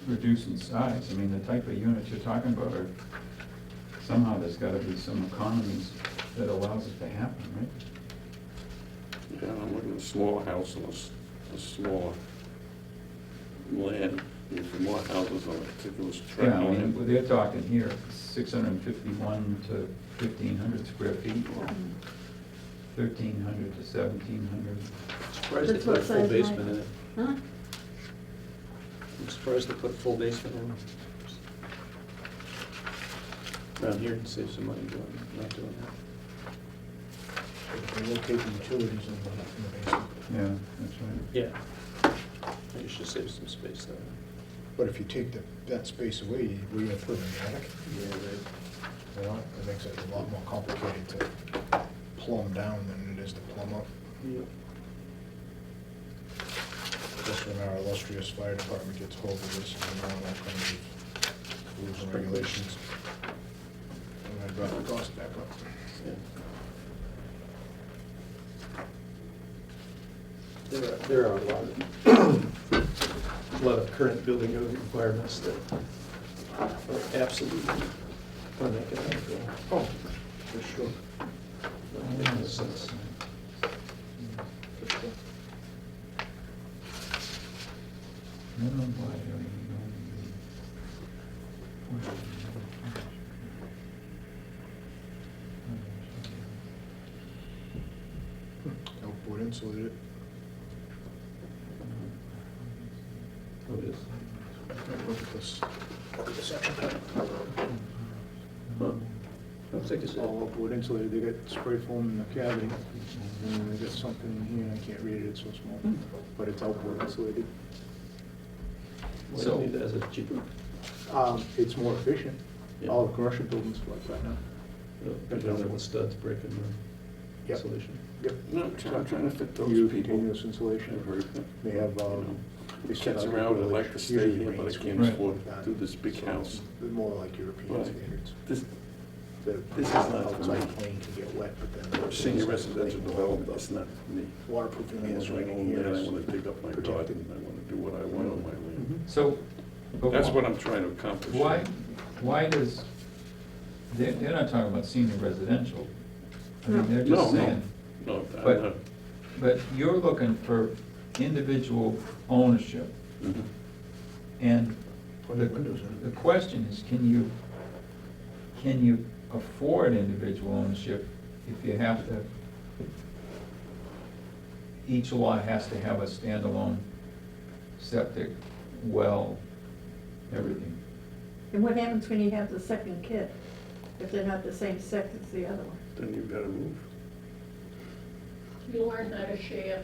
reducing size? I mean, the type of units you're talking about are, somehow there's gotta be some economies that allows it to happen, right? Yeah, I'm looking at a smaller house and a smaller land, with more houses on a particular tract. Yeah, I mean, they're talking here, 651 to 1,500 square feet, or 1,300 to 1,700. I'm surprised they That's put a what full size basement mine- in it. Huh? I'm surprised they put a full basement in it. around here and save some money doing, not doing that. They locate the utilities in the basement. Yeah, that's right. Yeah. You should save some space there. But if you take that space away, we're gonna put it in the attic. Yeah, right. You know, it makes it a lot more complicated to plumb down than it is to plumb up. Yep. That's when our illustrious fire department gets hold of this and all kinds of rules and regulations. And I brought the cost back up. Yeah. There are a lot of current building code requirements that are absolutely uneconomical. Oh, for sure. Don't make no sense. For sure. Outboard insulated. Oh, it is? Look at this. Look at the section. Huh. Looks like it's It's all outboard insulated. They got spray foam in the cavity. And they got something in here, I can't read it, it's so small. But it's outboard insulated. Why So- do you need that as a cheaper? It's more efficient. Yeah. All the commercial buildings are like that now. You don't have the studs breaking the Yep. insulation. Yep. No, I'm trying to fit those You people. continuous insulation. I've heard, They have, you know, they set kids out around that village, like to stay usually here, but I range can't schools. afford Like to do this big So house. it's more like European Right. standards. This, The This is not for outside me. plane can get wet, but then. the senior inside residential plane, development, it's not for me. Waterproofing I is want right my in own here. land, I wanna dig up my protected. garden, I wanna do what I want on my land. So. but That's wh- what I'm trying to accomplish. Why does, they're not talking about senior residential. I mean, they're No, just no, saying, no, I'm But- not. but you're looking for individual ownership. Mhm. And Put the, the windows in. the question is, can you afford individual ownership if you have to, each lot has to have a standalone septic, well, everything? And what happens when you have the second kid, if they're not the same sex as the other one? Then you've gotta move. You learn how to share.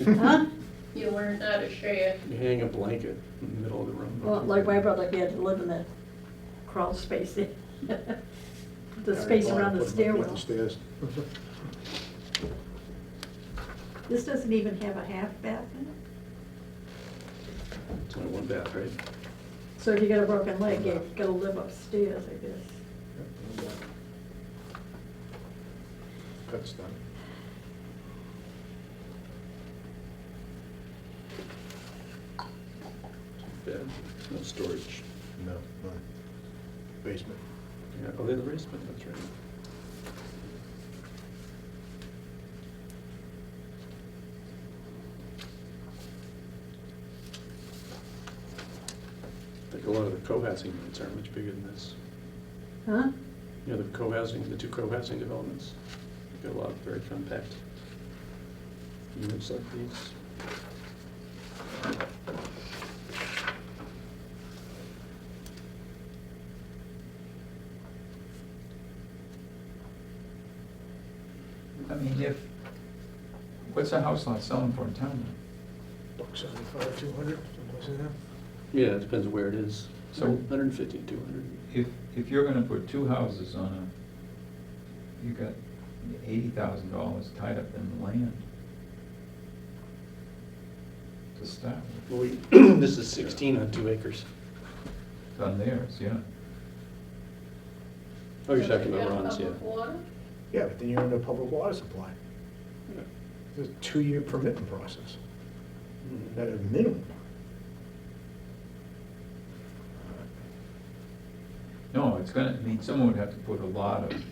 Huh? You learn how to share. You hang a blanket in the middle of the room. Well, like my brother, he had to live in the crawl space there. The space around the stairwell. The stairs. This doesn't even have a half bath in it. It's only one bath, right? So if you got a broken leg, you gotta live upstairs, I guess. That's done. Bed, no storage. No, no. Basement. Yeah, oh, they're the basement, that's right. I think a lot of the co-housing units aren't much bigger than this. Huh? You know, the co-housing, the two co-housing developments, got a lot of very compact units like these. I mean, what's a house lot selling for in town now? $175, 200, something like that. Yeah, it depends where it is. So- 150, 200. If you're gonna put two houses on a, you got $80,000 tied up in land to start with, Well, this is 16 on 2 acres. on theirs, yeah. Oh, you're talking Does it about have Ron's, yeah. public water? Yeah, but then you're in the public water supply. Yeah. It's a 2-year permitting process, Mhm. at a minimum. No, it's gonna, I mean, someone would have to put a lot of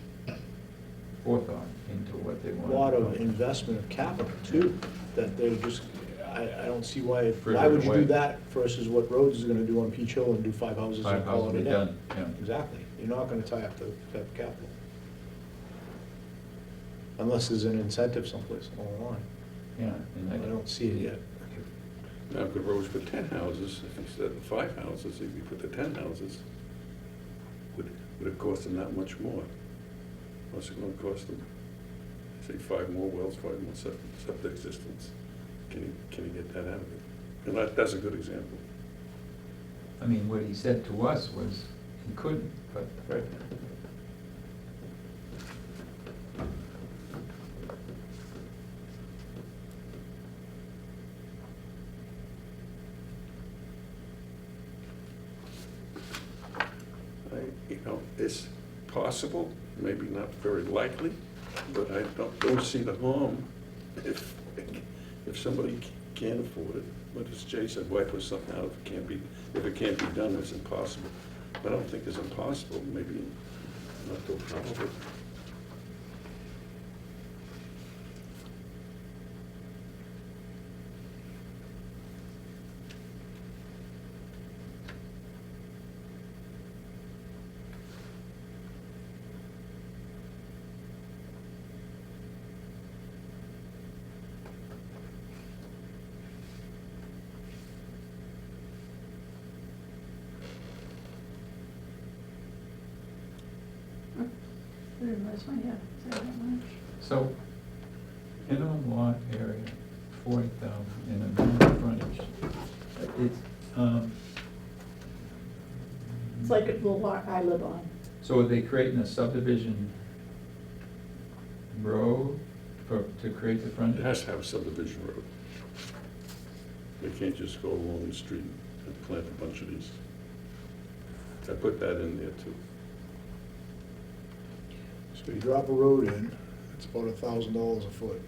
forethought into what they A want. lot of investment of capital too, that they just, I don't see why Fritter would you away. do that versus what Rhodes is gonna do on Peach Hill and do 5 houses Five and call houses it a be day? done, yeah. Exactly, you're not gonna tie up the capital. Unless there's an incentive someplace along the line. Yeah, and I don't see it yet. Now, could Rose put 10 houses, if instead of 5 houses, if you put the 10 houses, would would it cost them that much more? What's it gonna cost them? Say 5 more wells, 5 more septic systems. Can you get that out of it? And that's a good example. I mean, what he said to us was he couldn't, but Right. It's possible, maybe not very likely, but I don't see the harm if somebody can't afford it. But as Jay said, why put something out if it can't be done, it's impossible. But I don't think it's impossible, maybe not so probable. I didn't realize my head, is that much? so, minimum lot area, 40,000, and a minimum frontage. It's, It's like a little lot I live on. so are they creating a subdivision road to create the It frontage? has to have a subdivision road. They can't just go along the street and plant a bunch of these. I put that in there too. So you drop a road in, it's about $1,000 a foot.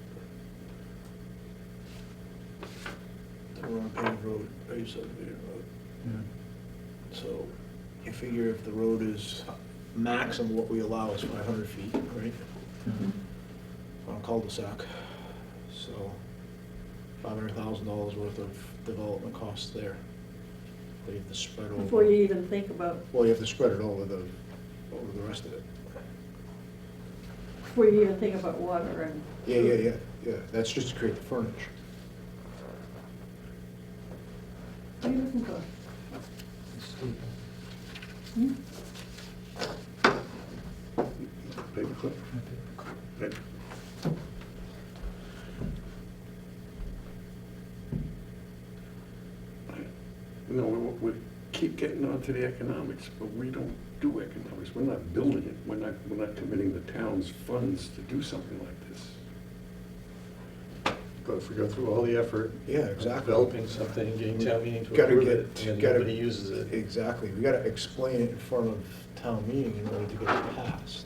We're on paved road, paved subdivision road. Yeah. So you figure if the road is, maximum what we allow is 500 feet, right? Mhm. On a cul-de-sac. So $500,000 worth of development costs there. That you have to spread over. Before you even think about, Well, you have to spread it over the rest of it. before you even think about water and. Yeah, that's just to create the frontage. What are you looking for? Hmm? Paperclip? Right. You know, we keep getting onto the economics, but we don't do economics. We're not building it. We're not committing the town's funds to do something like this. But if we go through all the effort. Yeah, exactly. Developing something, getting town meeting to Gotta approve get- it, and gotta- nobody uses it. Exactly, we gotta explain it in front of town meeting in order to get it passed.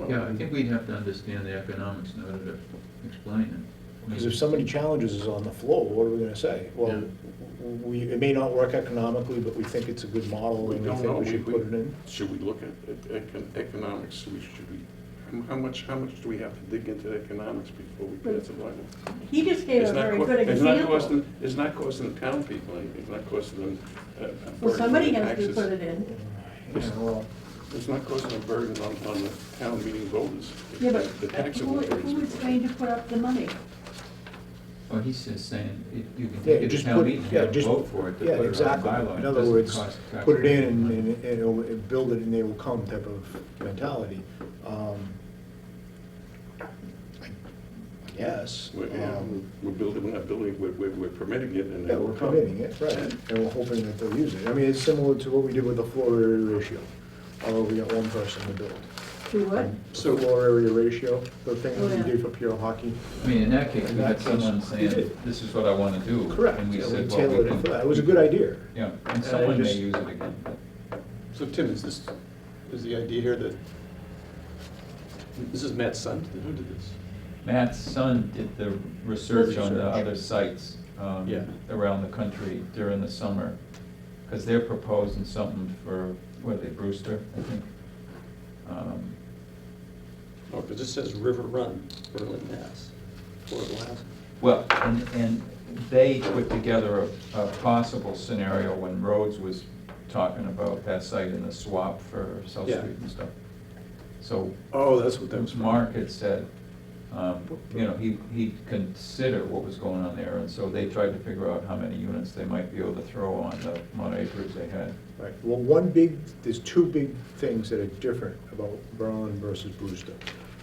Yeah, I think we'd have to understand the economics in order to explain it. Because if somebody challenges us on the floor, what are we gonna say? Well, it may not work economically, but we think it's a good model We and we don't think know. we should put it in. Should we look at economics? How much do we have to dig into economics before we pass a bylaw? He just gave a very good example. It's not costing the town people anything, it's not costing them a burden Well, on somebody the has to taxes. put it in. Yeah, well, It's not causing a burden on the town meeting voters. Yeah, but The tax who authorities. is going to put up the money? Well, he's just saying, you can Yeah, take it to just town put, meeting, yeah, have a just, vote for it, to yeah, put it on the exactly. bylaw. In It other doesn't words, cost the put it in taxpayer money. and it'll build it and they will come type of mentality. I guess. We're building, we're not building, we're permitting it and. Yeah, they will we're come. permitting it, right, and we're hoping that they'll use it. I mean, it's similar to what we did with the floor area ratio, although we got one person to build. Do what? So floor area ratio, the thing Oh, that yeah. we did for pure hockey. I mean, in that case, In we that had case, someone we saying, did. this is what I want to do. Correct, And we yeah, we said, well, tailored we it for can. that. It was a good idea. Yeah, and I someone may just- use it again. So Tim, is the idea here that, this is Matt's son, who did this? Matt's son did the research on the Research. other sites Yeah. around the country during the summer, because they're proposing something for, what are they, Brewster, I think? Oh, because it says River Run, Berlin, Mass. Portable House. Well, and they put together a possible scenario when Rhodes was talking about that site in the swap for South Yeah. Street and stuff. So Oh, that's what that was. Mark had said, You know, he'd consider what was going on there, and so they tried to figure out how many units they might be able to throw on the amount of acreage they had. Right, well, there's two big things that are different about Berlin versus Brewster.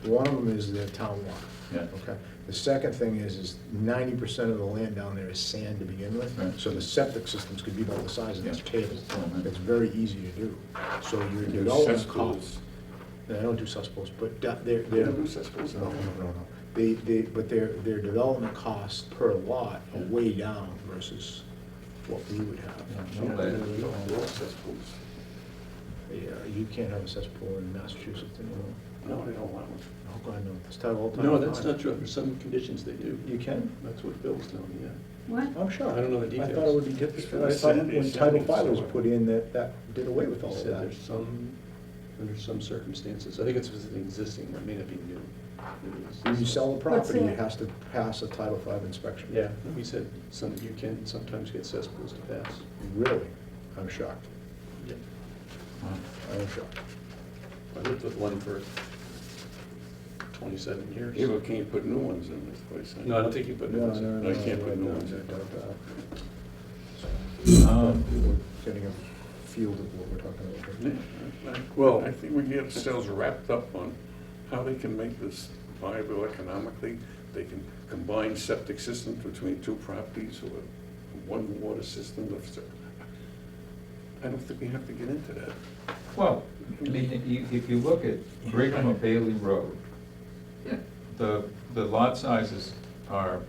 One of them is their town lot. Yeah. Okay, the second thing is 90% of the land down there is sand to begin with, Right. so the septic systems could be about the size of this Yeah. table. Mhm. It's very easy to do. So your There's development cesspools. costs, I don't do cesspools, but they're, They don't do cesspools, no, no, no. But their development costs per lot are way down versus what we would have. Yeah, no, Yeah, they- they don't allow cesspools. Yeah, you can't have a cesspool in Massachusetts anymore. No, they don't allow it. Oh, God, no, this time all the time. No, that's not true. For some conditions, they do. You can? That's what Bill's telling me, yeah. What? I'm sure. I don't know the I thought details. it would be It's different. for I the thought sandy- when Title sandy V was soil. put in, that did away with all He of said that. under some circumstances, I think it's an existing, it may not be new. When you sell the What's property, that? it has to pass a Title V inspection. Yeah, he said you can sometimes get cesspools to pass. Really? I'm shocked. Yeah. I'm shocked. I lived with one for 27 years. You can't put new ones in this place. huh? No, I don't think you put new ones in. No, you can't put new ones in. We're getting a field of what we're talking about here. Well, I think we get ourselves wrapped up on how they can make this viable economically. They can combine septic systems between two properties or one water system. I don't think we have to get into that. Well, I mean, if you look at Brigham or Bailey Road, the lot sizes are,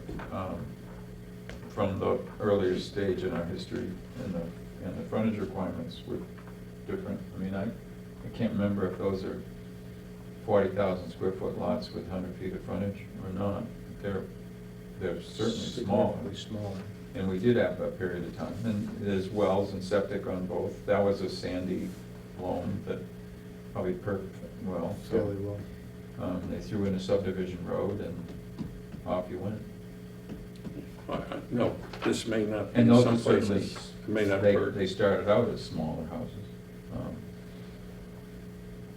from the earlier stage in our history, and the frontage requirements were different. I mean, I can't remember if those are 40,000 square foot lots with 100 feet of frontage or not. They're certainly smaller. Significantly smaller. And we did have a period of time, and there's wells and septic on both. That was a sandy loam that probably perked well. so, Fairly well. They threw in a subdivision road and off you went. No, this may not be And those some are certainly, places, it may not they work. started out as smaller houses.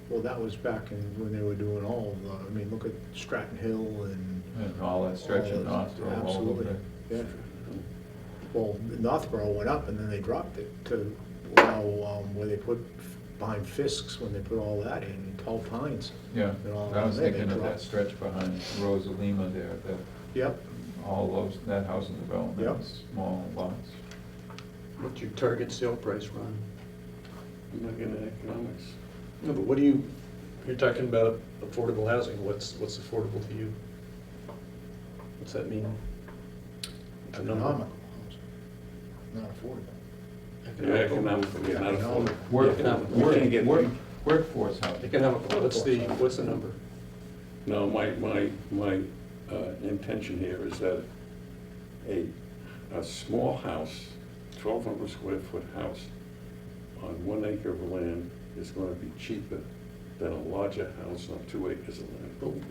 Well, that was back when they were doing all of the, I mean, look at Stratton Hill and. And all that stretch of all Northborough, that. all over Absolutely, there. yeah. Well, Northborough went up and then they dropped it to, now, where they put behind Fisk's, when they put all that in, Tall Pines. Yeah, And all I was that, they thinking of that dropped. stretch behind Rosalima there, Yep, all those, that housing development, Yep. small lots. What's your target sale price, Ron? I'm not getting economics. No, but you're talking about affordable housing, what's affordable to you? What's that mean? A number? economical housing, not affordable. Yeah, economically, not affordable. Workforce housing. Economical, what's the number? No, my intention here is that a small house, 1,200 square foot house on 1 acre of land is going to be cheaper than a larger house on 2 acres of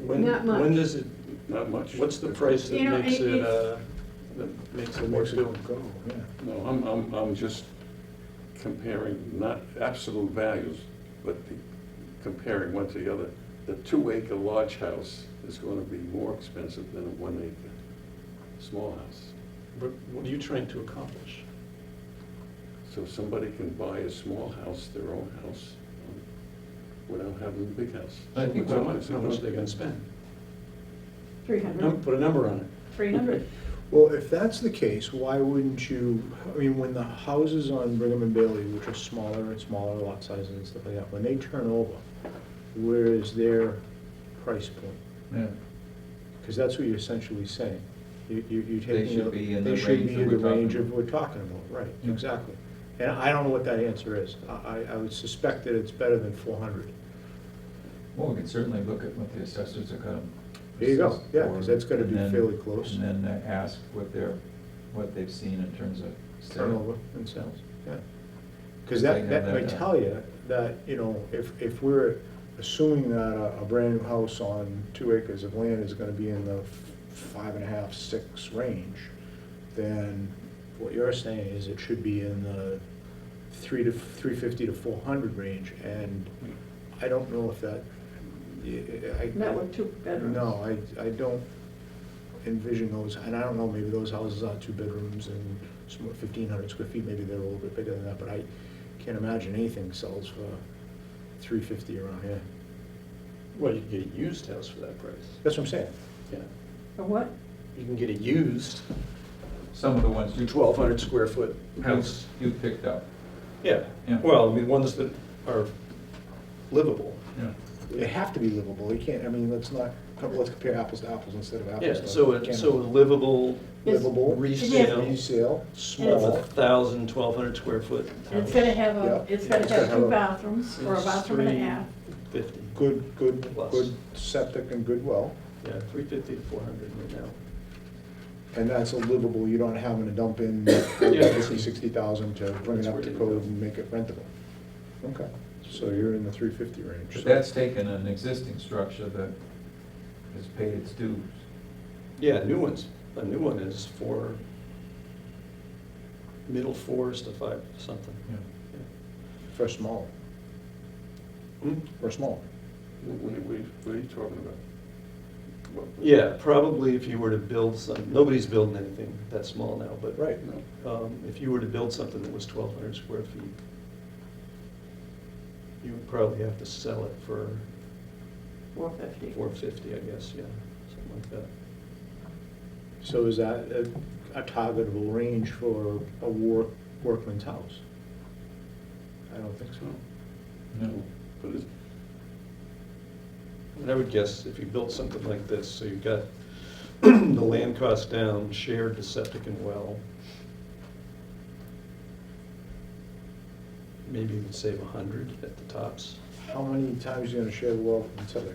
land. Not much. When does it, Not much. what's the price that You know, makes it- that makes It it more makes it doable? go, yeah. No, I'm just comparing, not absolute values, but comparing one to the other. The 2 acre large house is going to be more expensive than a 1 acre small house. But what are you trying to accomplish? So somebody can buy a small house, their own house, without having a big house. I think How much are they gonna spend? 300. Put a number on it. 300. Well, if that's the case, why wouldn't you, I mean, when the houses on Brigham and Bailey, which are smaller and smaller lot sizes and stuff like that, when they turn over, where is their price point? Yeah. Because that's what you're essentially saying. You're taking. They should be in the They should range be that in the we're talking range about. of what we're talking about, right, Yeah. exactly. And I don't know what that answer is. I would suspect that it's better than 400. Well, we can certainly look at what the assessors are gonna. There you go, assess yeah, for, because that's gonna be and then- fairly close. And then ask what they've seen in terms of sale. Turnover and sales, yeah. Because They that have might that, tell you that, you know, if we're assuming that a brand new house on 2 acres of land is gonna be in the 5.5, 6 range, then what you're saying is it should be in the 350 to 400 range, and I don't know if that Not with two bedrooms. No, I don't envision those, and I don't know, maybe those houses are 2 bedrooms and 1,500 square feet, maybe they're a little bit bigger than that, but I can't imagine anything sells for $350 around here. Well, you can get a used house for that price. That's what I'm saying. Yeah. A what? You can get a used Some of the ones you. 1,200 square foot house. You picked up, Yeah, Yeah. well, I mean, ones that are livable. yeah. They have to be livable, you can't, I mean, let's compare apples to apples instead of apples Yeah, to. so, cannibal. so livable Livable, resale resale, of small, 1,000, 1,200 square foot. And it's gonna have Yeah. it's gotta It's gotta have have 2 a- bathrooms, or a It's bathroom and a half. 350, good septic and good well, yeah, 350 to 400 right now. and that's a livable, you don't having to dump in Yeah. 50, 60,000 to bring it That's up where to you code go. and make it rentable. Okay, so you're in the 350 range. But so- that's taken an existing structure that has paid its dues. Yeah, a new one is middle 4s to 5 something. Yeah. For small, Hmm? for small. What are you talking about? What- Yeah, probably if you were to build nobody's building anything that small now, but. Right. If you were to build something that was 1,200 square feet, you would probably have to sell it for 450. 450, I guess, yeah, something like that. So is that a targetable range for a workman's house? I don't think so. No. But it's, And I would guess if you built something like this, so you've got the land cost down, shared the septic and well, maybe you could save 100 at the tops. How many times are you gonna share the well and septic?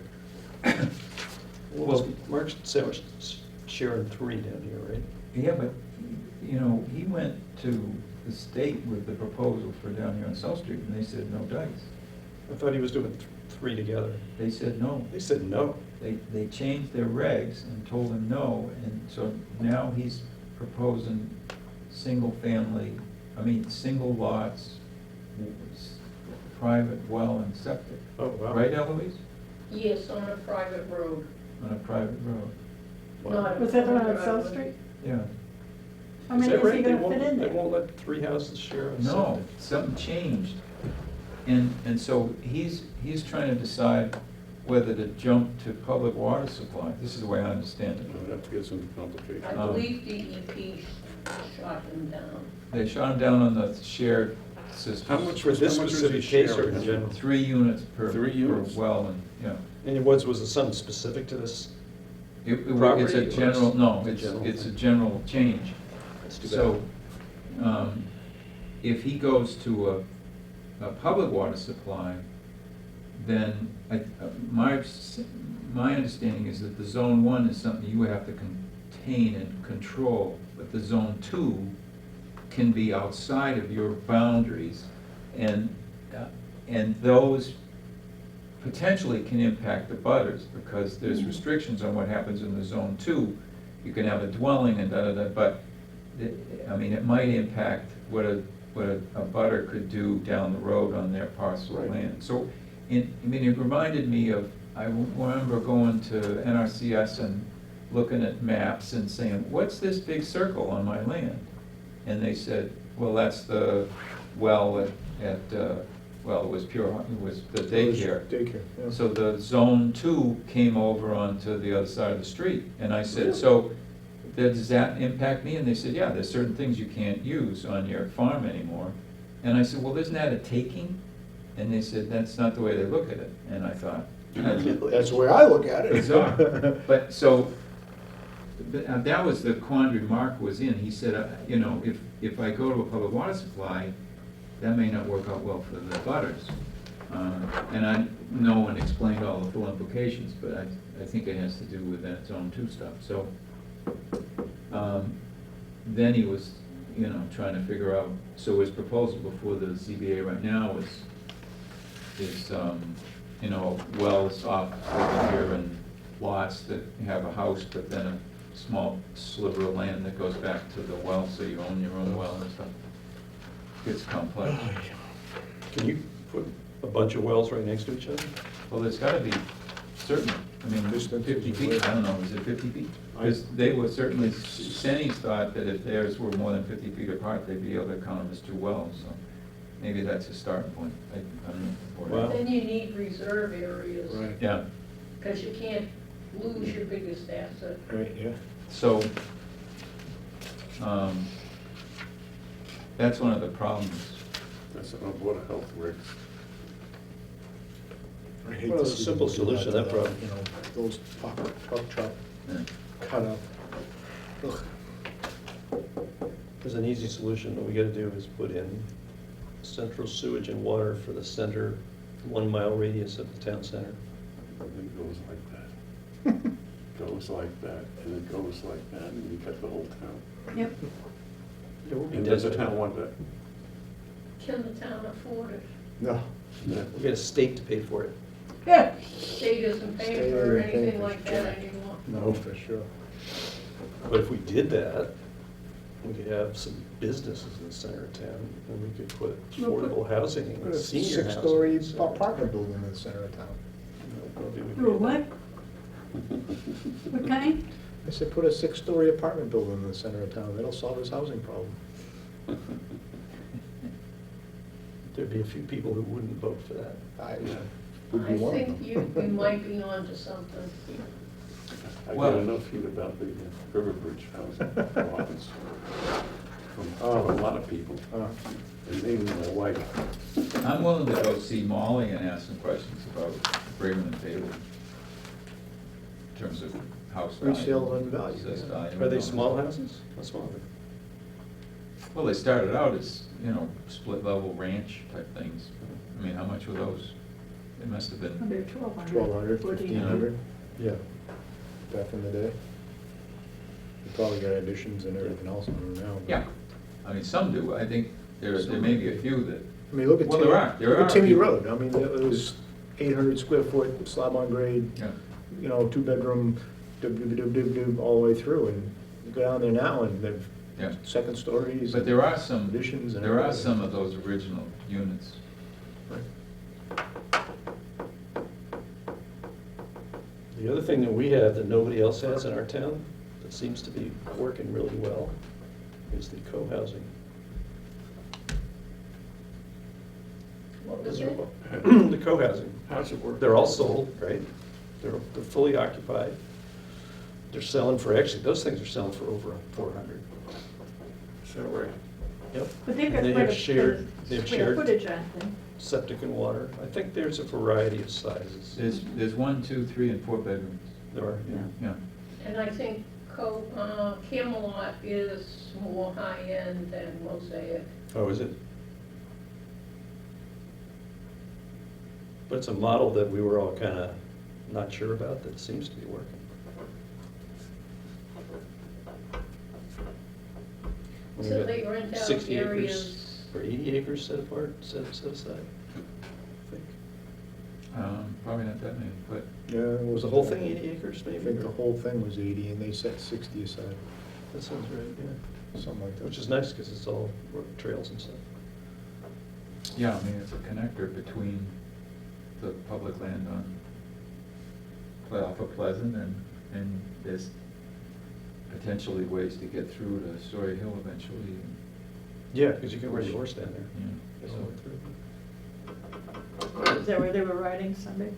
Well, Mark's said we're sharing 3 down here, right? Yeah, but, you know, he went to the state with the proposal for down here on South Street, and they said no dice. I thought he was doing 3 together. They said no. They said no. They changed their regs and told him no, and so now he's proposing single lots, private well and septic. Oh, wow. Right, Eloise? Yes, on a private road. On a private road, Wow. Was that the one on South Street? yeah. How many is he gonna fit in They there? won't let 3 houses share a No, septic? something changed. And so he's trying to decide whether to jump to public water supply. This is the way I understand it. I'd have to get some complications. I believe DEP shot him down. They shot him down on the shared system. How much For this how much was specific he case or sharing? in general? 3 units per 3 units? well, and, yeah. And was it something specific to this? It's Property a or general, no, it's a general it's a thing? general change. That's too So, bad. if he goes to a public water supply, then my understanding is that the zone 1 is something you have to contain and control, but the zone 2 can be outside of your boundaries, and those potentially can impact the butters, because there's restrictions on what happens in the zone 2. You can have a dwelling and da-da-da, but, I mean, it might impact what a butter could do down the road on their parcel of Right. land. So, I mean, it reminded me of, I remember going to NRCS and looking at maps and saying, what's this big circle on my land? And they said, well, that's the well well, it was the daycare. Daycare, yeah. So the zone 2 came over onto the other side of the street. And I said, so does that impact me? And they said, yeah, there's certain things you can't use on your farm anymore. And I said, well, isn't that a taking? And they said, that's not the way they look at it. And I thought, That's the way I look at it. bizarre. But so, that was the quandary Mark was in. He said, you know, if I go to a public water supply, that may not work out well for the butters. And I know and explained all the full implications, but I think it has to do with that zone 2 stuff. So, then he was, you know, trying to figure out, so his proposal before the ZBA right now is, you know, wells off over here and lots that have a house, but then a small sliver of land that goes back to the well, so you own your own well and stuff. Gets complex. Can you put a bunch of wells right next to each other? Well, there's gotta be certainly, I mean, Distance 50 is feet, way- I don't know, is it 50 feet? Because they were certainly, Sennies thought that if theirs were more than 50 feet apart, they'd be able to count them as two wells, so maybe that's a starting point. I don't know. Well- Then you need reserve areas, Right, Yeah, because you can't lose your biggest asset. right, yeah. so, that's one of the problems. That's how Board of Health works. I hate Well, to it's a see simple them do solution, that problem. You know, those truck chop Yeah. cut up. Ugh. There's an easy solution. What we gotta do is put in central sewage and water for the center, 1 mile radius of the town center. It goes like that. Goes like that, and it goes like that, and you cut the whole town. Yep. It will be And does the desperate. town want that? Can the town afford it? No. Yeah. We get a state to pay for it. Yeah. State isn't paying State for isn't paying anything for like jack. that anymore. No, for sure. But if we did that, we could have some businesses in the center of town, and we could put We'll put- affordable housing, Put and a senior housing. six-story in the center of apartment town. building in the center of town. No, probably we Do a could. what? What kind? I said, put a six-story apartment building in the center of town, that'll solve his housing problem. There'd be a few people who wouldn't vote for that. I Yeah. would be I one of think them. you might be onto something. I Well- got enough heat about the River Bridge housing lots from a lot of people, and even my wife. I'm willing to go see Molly and ask some questions about Brigham and Bailey. In terms of house value. Resale and value, assessed yeah. value. Are they small houses? How small are they? Well, they started out as, split level ranch type things. I mean, how much were those? They must have been, Under 1,200. 1,200, 1,400. 1,500, yeah, back in the day. You probably got additions and everything else on them now. but- yeah. I mean, some do. I think there may be a few that, I mean, look at Well, Timmy, there look are at Timmy people- Road, I mean, it was 800 square foot, slab on grade, yeah. you know, two-bedroom, all the way through, and you go down there now and they've Yeah. second stories. But there are some, Additions and there are everything. some of those original units. The other thing that we have that nobody else has in our town, that seems to be working really well, is the co-housing. What was Those it? are- The co-housing. How's it work? They're all sold, right? They're fully occupied. They're selling for, actually, those things are selling for over 400. Is that right? Yep. But they've got And they quite have a shared, bit they of have square shared footage, aren't they? septic and water. I think there's a variety of sizes. There's 1, 2, 3, and 4 bedrooms. There are, yeah. Yeah. And I think Camelot is more high-end than Mosaic. Oh, is it? But it's a model that we were all kind of not sure about that seems to be working. We So got they rent out 60 acres areas. or 80 acres set apart, set aside, I think. Probably not that many, but Yeah, it Was the whole thing 80 acres I maybe? think the whole thing was 80, and they set 60 aside, That sounds right, yeah. something like that. Which is nice because it's all trails and stuff. yeah, I mean, it's a connector between the public land off of Pleasant and there's potentially ways to get through to Story Hill eventually. Yeah, because you can ride your horse down there. Yeah, All the way so- through. Is that where they were riding Sunday?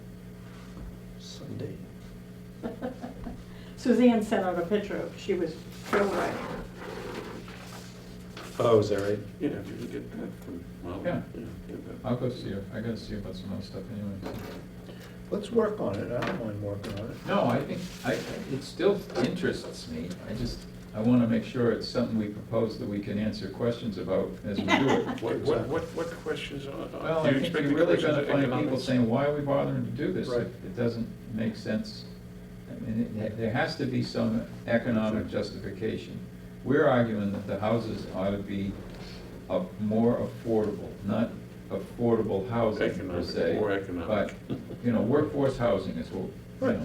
Sunday. Suzanne sent out a picture of, she was trail riding. Oh, is that right? Yeah, if you can get that from Molly. Yeah. get that. I'll go see her. I gotta see about some other stuff anyway. Let's work on it, I don't mind working on it. No, I think, it still interests me. I wanna make sure it's something we propose that we can answer questions about as we do it. What questions are? Well, do I you think expect you're the really questions gonna of find people economics? saying, why are we bothering to do this? Right. It doesn't make sense. I mean, there has to be some economic justification. We're arguing that the houses ought to be more affordable, not affordable housing per Economic, se. more economic. But, workforce housing is what, Right.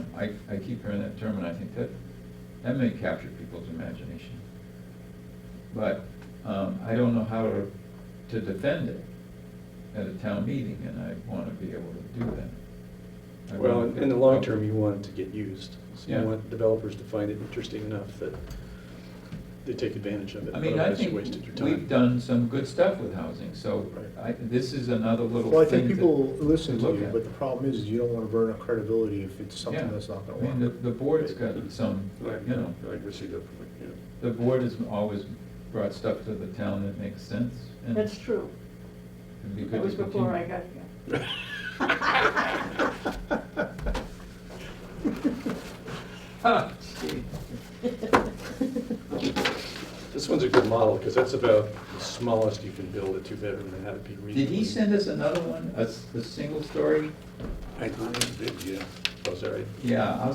I keep hearing that term, and I think that may capture people's imagination. But I don't know how to defend it at a town meeting, and I want to be able to do that. I Well, mean, in the long term, you want it to get used. So Yeah. you want developers to find it interesting enough that they take advantage of it. I mean, I Otherwise, you think wasted your we've time. done some good stuff with housing, so Right. this is another little Well, I thing think people listen to look you, at. but the problem is you don't wanna burn up credibility if it's Yeah. something that's not I gonna mean, work. the board's got some, Right, you know, I can see that point, yeah. the board has always brought stuff to the town that makes sense. and That's true. it'd be good That to was before I continue. got here. Ah, gee. This one's a good model, because that's about the smallest you can build a two-bedroom and have it be reasonably. Did he send us another one, a single story? I believe it did, yeah. Oh, sorry. Yeah,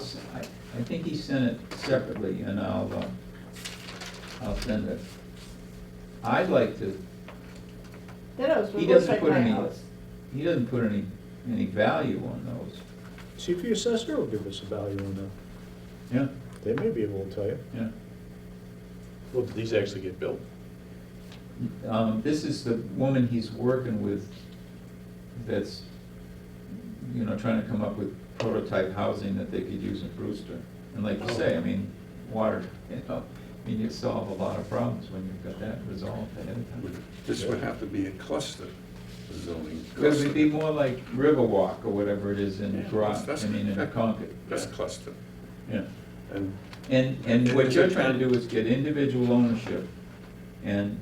I think he sent it separately, and I'll send it. I'd like to, That house he looks doesn't like put my any, house. he doesn't put any value on those. See if your assessor will give us a value on them. Yeah, They may be able to tell you. yeah. Well, did these actually get built? This is the woman he's working with that's, you know, trying to come up with prototype housing that they could use in Brewster. And like you say, I mean, water, you know, I mean, you solve a lot of problems when you've got that resolved ahead of time. This would have to be a cluster zoning. It would be more like Riverwalk or whatever it is in Yeah, Groton, that's- I mean, in Concord. That's cluster. Yeah. And And what you're trying to do is get individual ownership and,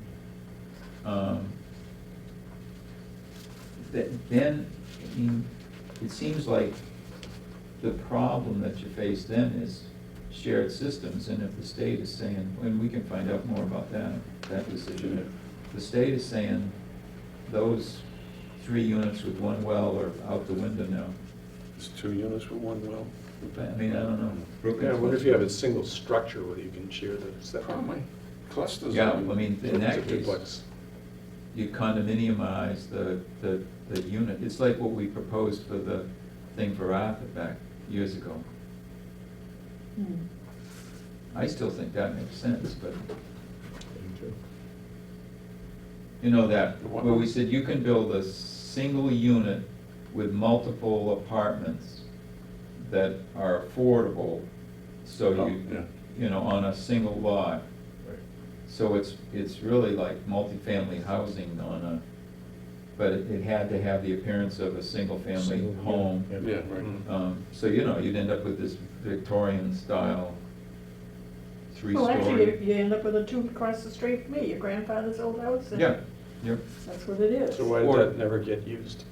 then, I mean, it seems like the problem that you face then is shared systems, and if the state is saying, and we can find out more about that decision, if the state is saying those 3 units with 1 well are out the window now, It's 2 units with 1 well. I mean, I don't know. yeah, I wonder if you have a single structure where you can share the septic. Probably. Cluster Yeah, zoning. I mean, in It's a that case, duplex. you condominiumize the unit. It's like what we proposed for the thing for Arthur back years ago. Hmm. I still think that makes sense, but, you know, that, The what? where we said you can build a single unit with multiple apartments that are affordable, so Oh, you, yeah. you know, on a single lot. Right. So it's really like multifamily housing on a, but it had to have the appearance of a single-family Single, yeah, home. yeah. Yeah, right. So, you know, you'd end up with this Victorian style Well, actually, three-story. you end up with a 2 across the street from me, your grandfather's old house. and Yeah, yep. That's what it is. So why Or- did that never get used?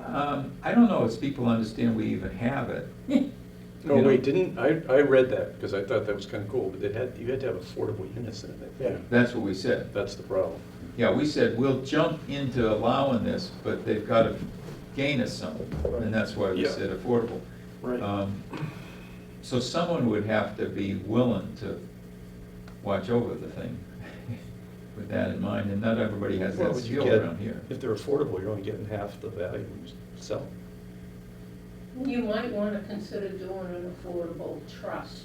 I don't know if people understand we even have it. No, You know- wait, I read that, because I thought that was kind of cool, but you had to have affordable units in it. Yeah. That's what we said. That's the problem. Yeah, we said, we'll jump into allowing this, but they've got to gain us some, and that's why we Yeah. said affordable. Right. So someone would have to be willing to watch over the thing with that in mind, and not everybody has Well, that but you skill get- around here. If they're affordable, you're only getting half the value you sell. You might want to consider doing an affordable trust.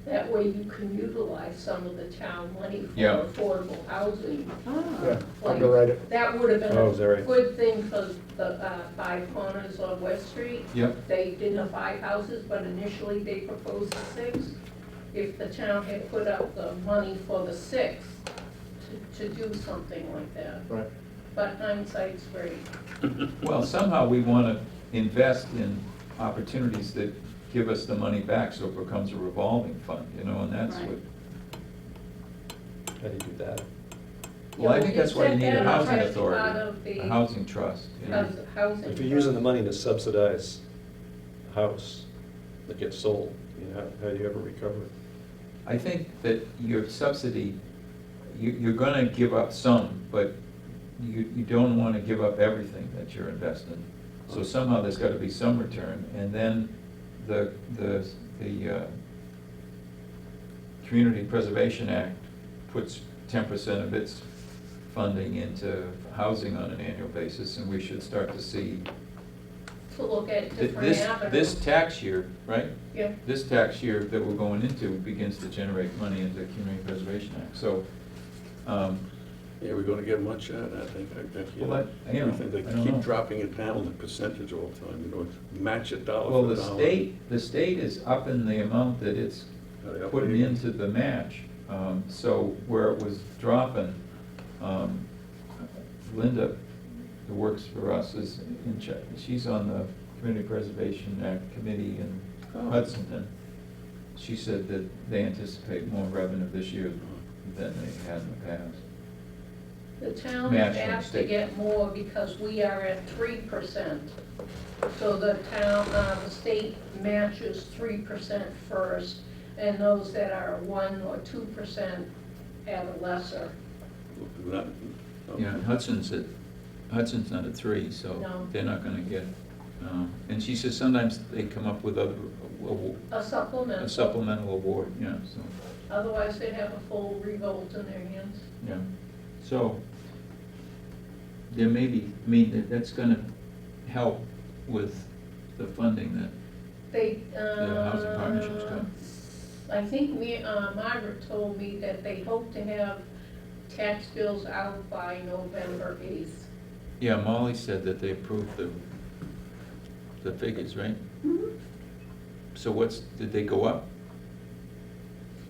That way you can utilize some of the town money for Yeah. affordable housing. Ah, Yeah, Like, underwrite it. That would have been Oh, is that a right? good thing for the 5 corners on West Street. Yep, They did the 5 houses, but initially they proposed the 6. If the town had put up the money for the 6 to do something like that. Right. But hindsight's great. well, somehow we want to invest in opportunities that give us the money back, so it becomes a revolving fund, you know, and that's Right. what, How do you do that? well, I think that's why you need a That housing as part authority, of the a housing trust, you know. housing If you're using the trust. money to subsidize a house that gets sold, you know, how do you ever recover it? I think that your subsidy, you're gonna give up some, but you don't wanna give up everything that you're investing. So somehow there's gotta be some return, and then the Community Preservation Act puts 10% of its funding into housing on an annual basis, and we should start to see To look at th- different this avenues. tax year, right? Yeah. This tax year that we're going into begins to generate money into the Community Preservation Act. So, Yeah, we're gonna get much out of that, I think. Well, you know, Everything, they I don't keep know. dropping it down, the percentage all the time, match it dollar Well, for the dollar. state is upping the amount that it's putting into the match. So where it was dropping, Linda, who works for us, is in charge. She's on the Community Preservation Act Committee in Oh. Hudson. She said that they anticipate more revenue this year than they had in the past. The town Match from the has to state. get more because we are at 3%. So the town, the state matches 3% first, and those that are 1 or 2% at a lesser. Not- Yeah, Hudson's not at 3, so No. they're not gonna get, and she says sometimes they come up with A supplemental. a supplemental award, yeah, so, Otherwise, they'd have a full revolt in their hands. yeah. So, there may be, I mean, that's gonna help with the funding that, They, The housing partnerships got. I think Margaret told me that they hope to have tax bills out by November 8th. yeah, Molly said that they approved the figures, right? So did they go up?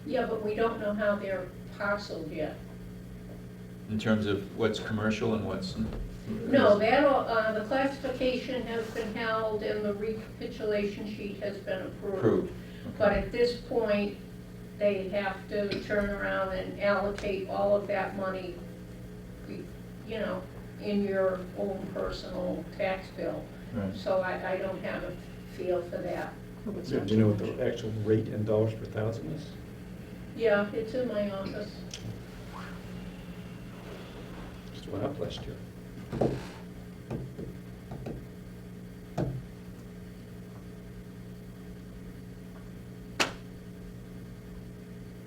Yeah, but we don't know how they're parceled yet. In terms of what's commercial and what's? No, the classification has been held and the recapitulation sheet has been approved. Approved. But at this point, they have to turn around and allocate all of that money, you know, in your own personal tax bill. Right. So I don't have a feel for that. Hope it's Do not you know too what much. the actual rate in dollars per thousand is? Yeah, it's in my office. Just went up last year.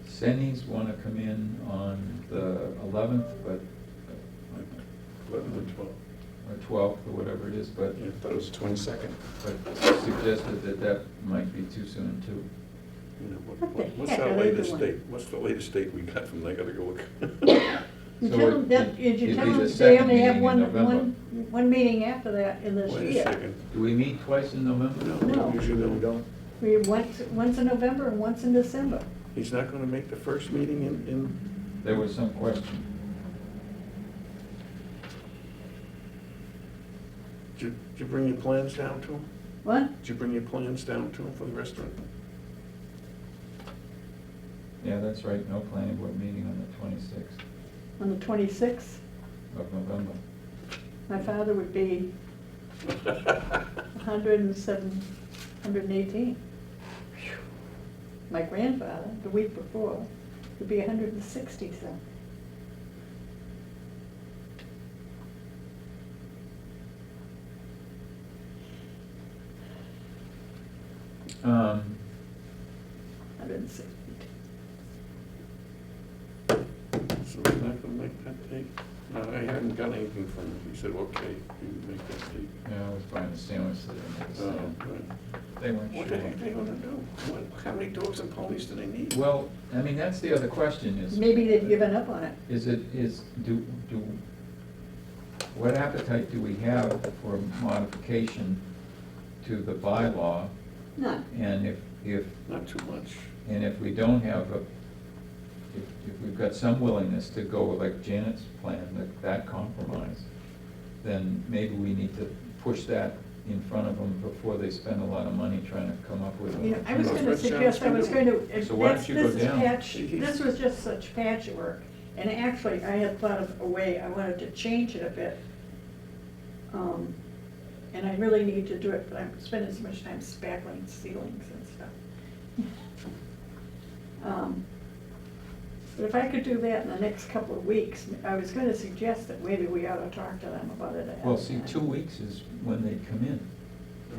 Sennies want to come in on the 11th, but, 11 and 12. or 12th, or whatever it is, but Yeah, I thought it was 22nd. suggested that that might be too soon, too. You know, What the what's heck our are they latest doing? date? What's the latest date we got from, I gotta go look. You So tell them, it- did you it'd tell be the them they second only have meeting in November. one meeting after that in this Wait a year? second. Do we meet twice in November? No. Usually We don't, We, once in November and once in December. He's not gonna make the first meeting in, There was some question. did you bring your plans down to him? What? Did you bring your plans down to him for the restaurant? Yeah, that's right, no planning board meeting on the 26th On the 26th, of November. my father would be 107, 118. Phew. My grandfather, the week before, would be 160 some. Um, 160. So he's not gonna make that date? No, I hadn't got anything from him. He said, okay, you can make that date. Yeah, I was buying a sandwich today. Oh, right. They weren't What sure. the heck they gonna do? How many dogs and ponies do they need? Well, I mean, that's the other question is. Maybe they've given up on it. What appetite do we have for modification to the bylaw? None. And if Not too much. we don't have if we've got some willingness to go like Janet's plan, that compromise, then maybe we need to push that in front of them before they spend a lot of money trying to come up with. You know, I was That's gonna what suggest, I was John's going gonna to, So why this don't you go is down? patch, this was just such patchwork. And actually, I had thought of a way, I wanted to change it a bit. And I really need to do it, but I'm spending so much time spackling ceilings and stuff. But if I could do that in the next couple of weeks, I was gonna suggest that maybe we ought to talk to them about it ahead Well, of see, time. 2 weeks is when they come in,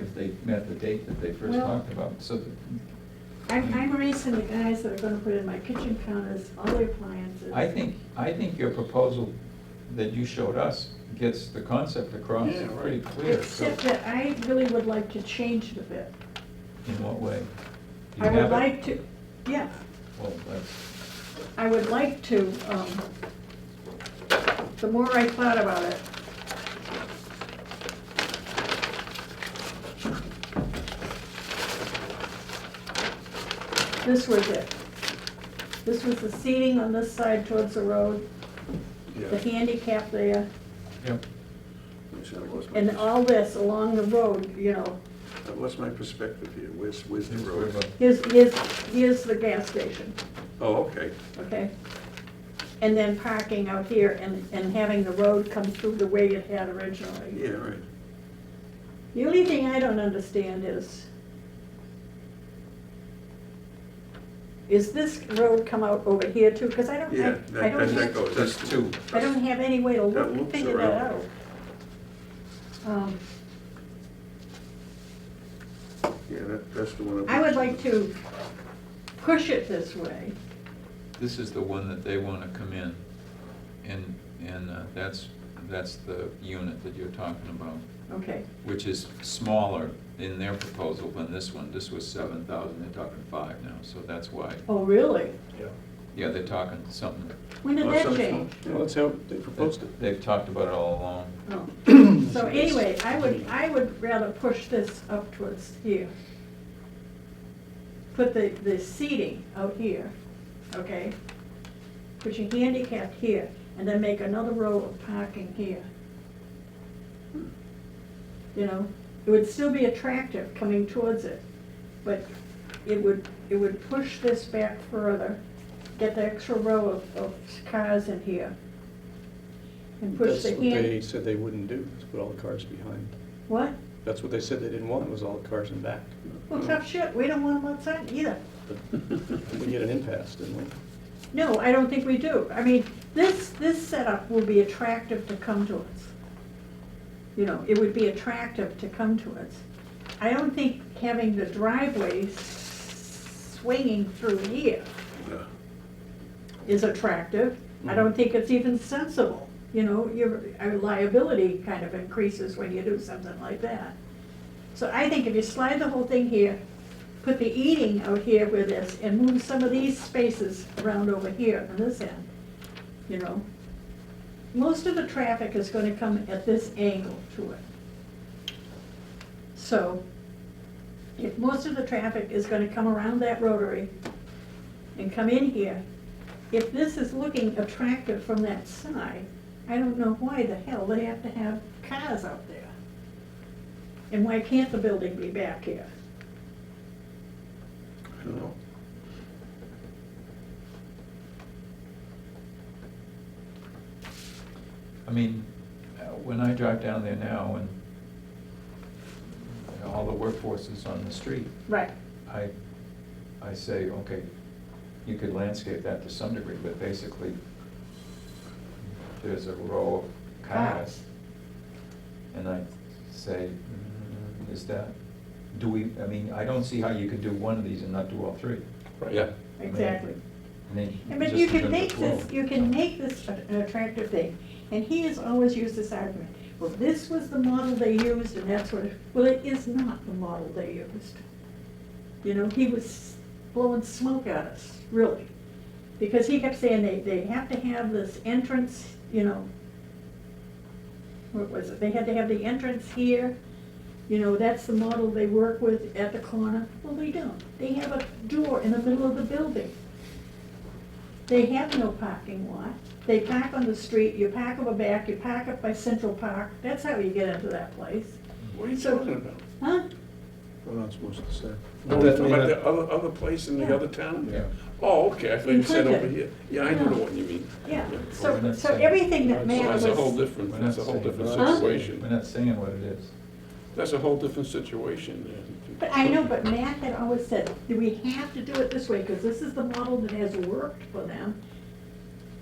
if they met the date that they first Well- talked about, so. I'm racing the guys that are gonna put in my kitchen counters, all the appliances. I think your proposal that you showed us gets the concept across Yeah, right. pretty clear. So Except that I really would like to change it a bit. in what way? Do you I would have it? like to, yeah, Well, that's, I would like to, the more I thought about it, this was it. This was the seating on this side towards the road, the Yeah. handicap there, Yep. and all this along the road, you know. What's my perspective here? Where's the road? Here's the gas station, Oh, okay. okay? And then parking out here and having the road come through the way it had originally. Yeah, right. The only thing I don't understand is this road come out over here too? Because I don't, Yeah, I don't that have, goes, There's that's two. I don't have any way to That look, loops figure that around. out. Yeah, that's the one. I would like to push it this way. This is the one that they want to come in, and that's the unit that you're talking about, Okay, which is smaller in their proposal than this one. This was 7,000, they're talking 5 now, so that's why. oh, really? Yeah, they're talking something, When did Oh, that some- change? Well, that's how they proposed it. they've talked about it all along. Oh. So anyway, I would rather push this up towards here. Put the seating out here, okay? Put your handicap here, and then make another row of parking here. You know, it would still be attractive coming towards it, but it would push this back further, get the extra row of cars in here. And push That's the what they hand, said they wouldn't do, is put all the cars behind. what? That's what they said they didn't want, was all the cars in back. Well, tough shit, we don't want them outside either. We get an impasse, didn't we? No, I don't think we do. I mean, this setup will be attractive to come to us. You know, it would be attractive to come to us. I don't think having the driveway swinging through here Yeah. is attractive. I don't think it's even sensible. You know, your liability kind of increases when you do something like that. So I think if you slide the whole thing here, put the eating out here with this, and move some of these spaces around over here on this end, you know, most of the traffic is gonna come at this angle to it. So, if most of the traffic is gonna come around that rotary and come in here, if this is looking attractive from that side, I don't know why the hell they have to have cars out there. And why can't the building be back here? I don't know. I mean, when I drive down there now and all the workforce is on the street, Right. I say, okay, you could landscape that to some degree, but basically, there's a row of cars. And I say, is that, I mean, I don't see how you could do one of these and not do all three. Yeah. Exactly. I mean, I mean, just you in can terms make of this, flow. you can make this an attractive thing. And he has always used this argument, well, this was the model they used and that's what, well, it is not the model they used. You know, he was blowing smoke at us, really. Because he kept saying they have to have this entrance, you know, what was it, they had to have the entrance here, you know, that's the model they work with at the corner. Well, they don't. They have a door in the middle of the building. They have no parking lot. They park on the street, you park over back, you park up by Central Park. That's how you get into that place. What are you So- talking about? Huh? We're not supposed to say. No, that may About not- the other place in the Yeah. other town? Yeah. Oh, okay, I thought you In said over Clinton. here. Yeah, I know the one you mean. Yeah, We're so, not so saying- everything that So Matt that's a whole was, different, that's a whole different Huh? situation. We're not saying what it is. That's a whole different situation. but I know, but Matt had always said, do we have to do it this way? Because this is the model that has worked for them.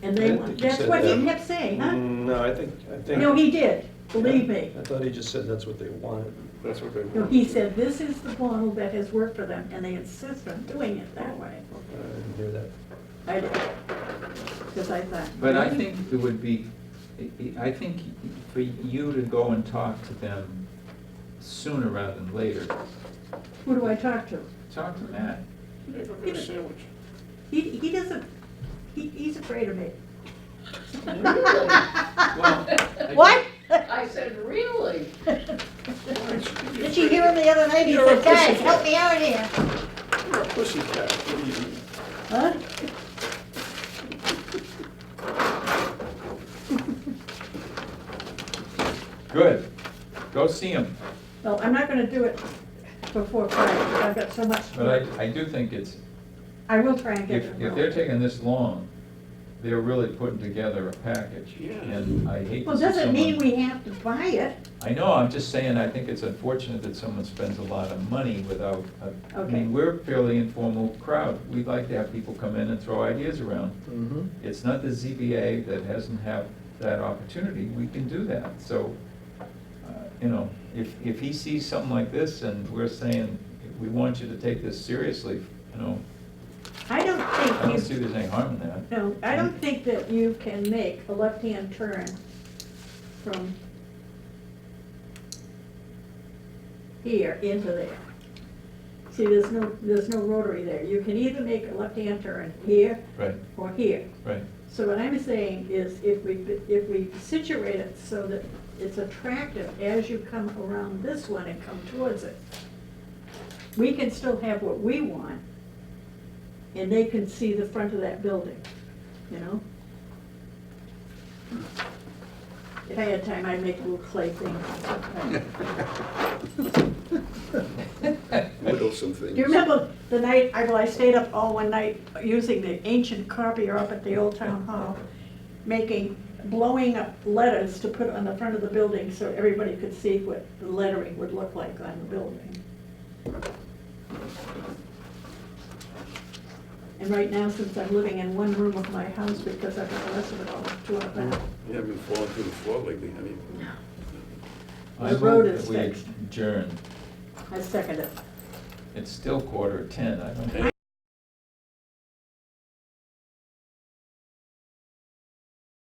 And I they didn't want, think he that's said what he that. kept saying, huh? No, I think. No, he did, believe me. I thought he just said that's what they wanted. That's what they No, want. he said, this is the model that has worked for them, and they insist on doing it that way. I didn't hear that. I did, because I thought. But I think it would be, I think for you to go and talk to them sooner rather than later, Who do I talk to? talk to Matt. Hey, go get a sandwich. He doesn't, he's afraid of me. Really? Well, What? I said, really? Did you hear him the other night? He You're a said, guys, pussycat." help me out here. You're a pussycat. What do you mean? Huh? good, go see him. Well, I'm not gonna do it before Friday, because I've got so much to But do. I do think it's, I will try and get if it. they're taking this long, they're really putting together a package. Yeah. And I hate to Well, see doesn't mean someone. we have to buy it. I know, I'm just saying, I think it's unfortunate that someone spends a lot of money without, I Okay. mean, we're a fairly informal crowd. We'd like to have people come in and throw ideas around. Mhm. It's not the ZBA that hasn't had that opportunity, we can do that. So, you know, if he sees something like this and we're saying, we want you to take this seriously, you know, I don't I don't think see you, there's any harm in that. no, I don't think that you can make a left-hand turn from here into there. See, there's no rotary there. You can either make a left-hand turn here Right, or here. right. So what I'm saying is if we situate it so that it's attractive as you come around this one and come towards it, we can still have what we want, and they can see the front of that building, you know? If I had time, I'd make a little clay thing. Whittle some things. Do you remember the night, I stayed up all one night using the ancient copier up at the old town hall, blowing up letters to put on the front of the building so everybody could see what the lettering would look like on the building. And right now, since I'm living in one room of my house because I've got the rest of it all torn up. You haven't been falling through the floor lately, have you? I The road move is that we fixed. adjourn. I second it. It's still 9:45, I don't.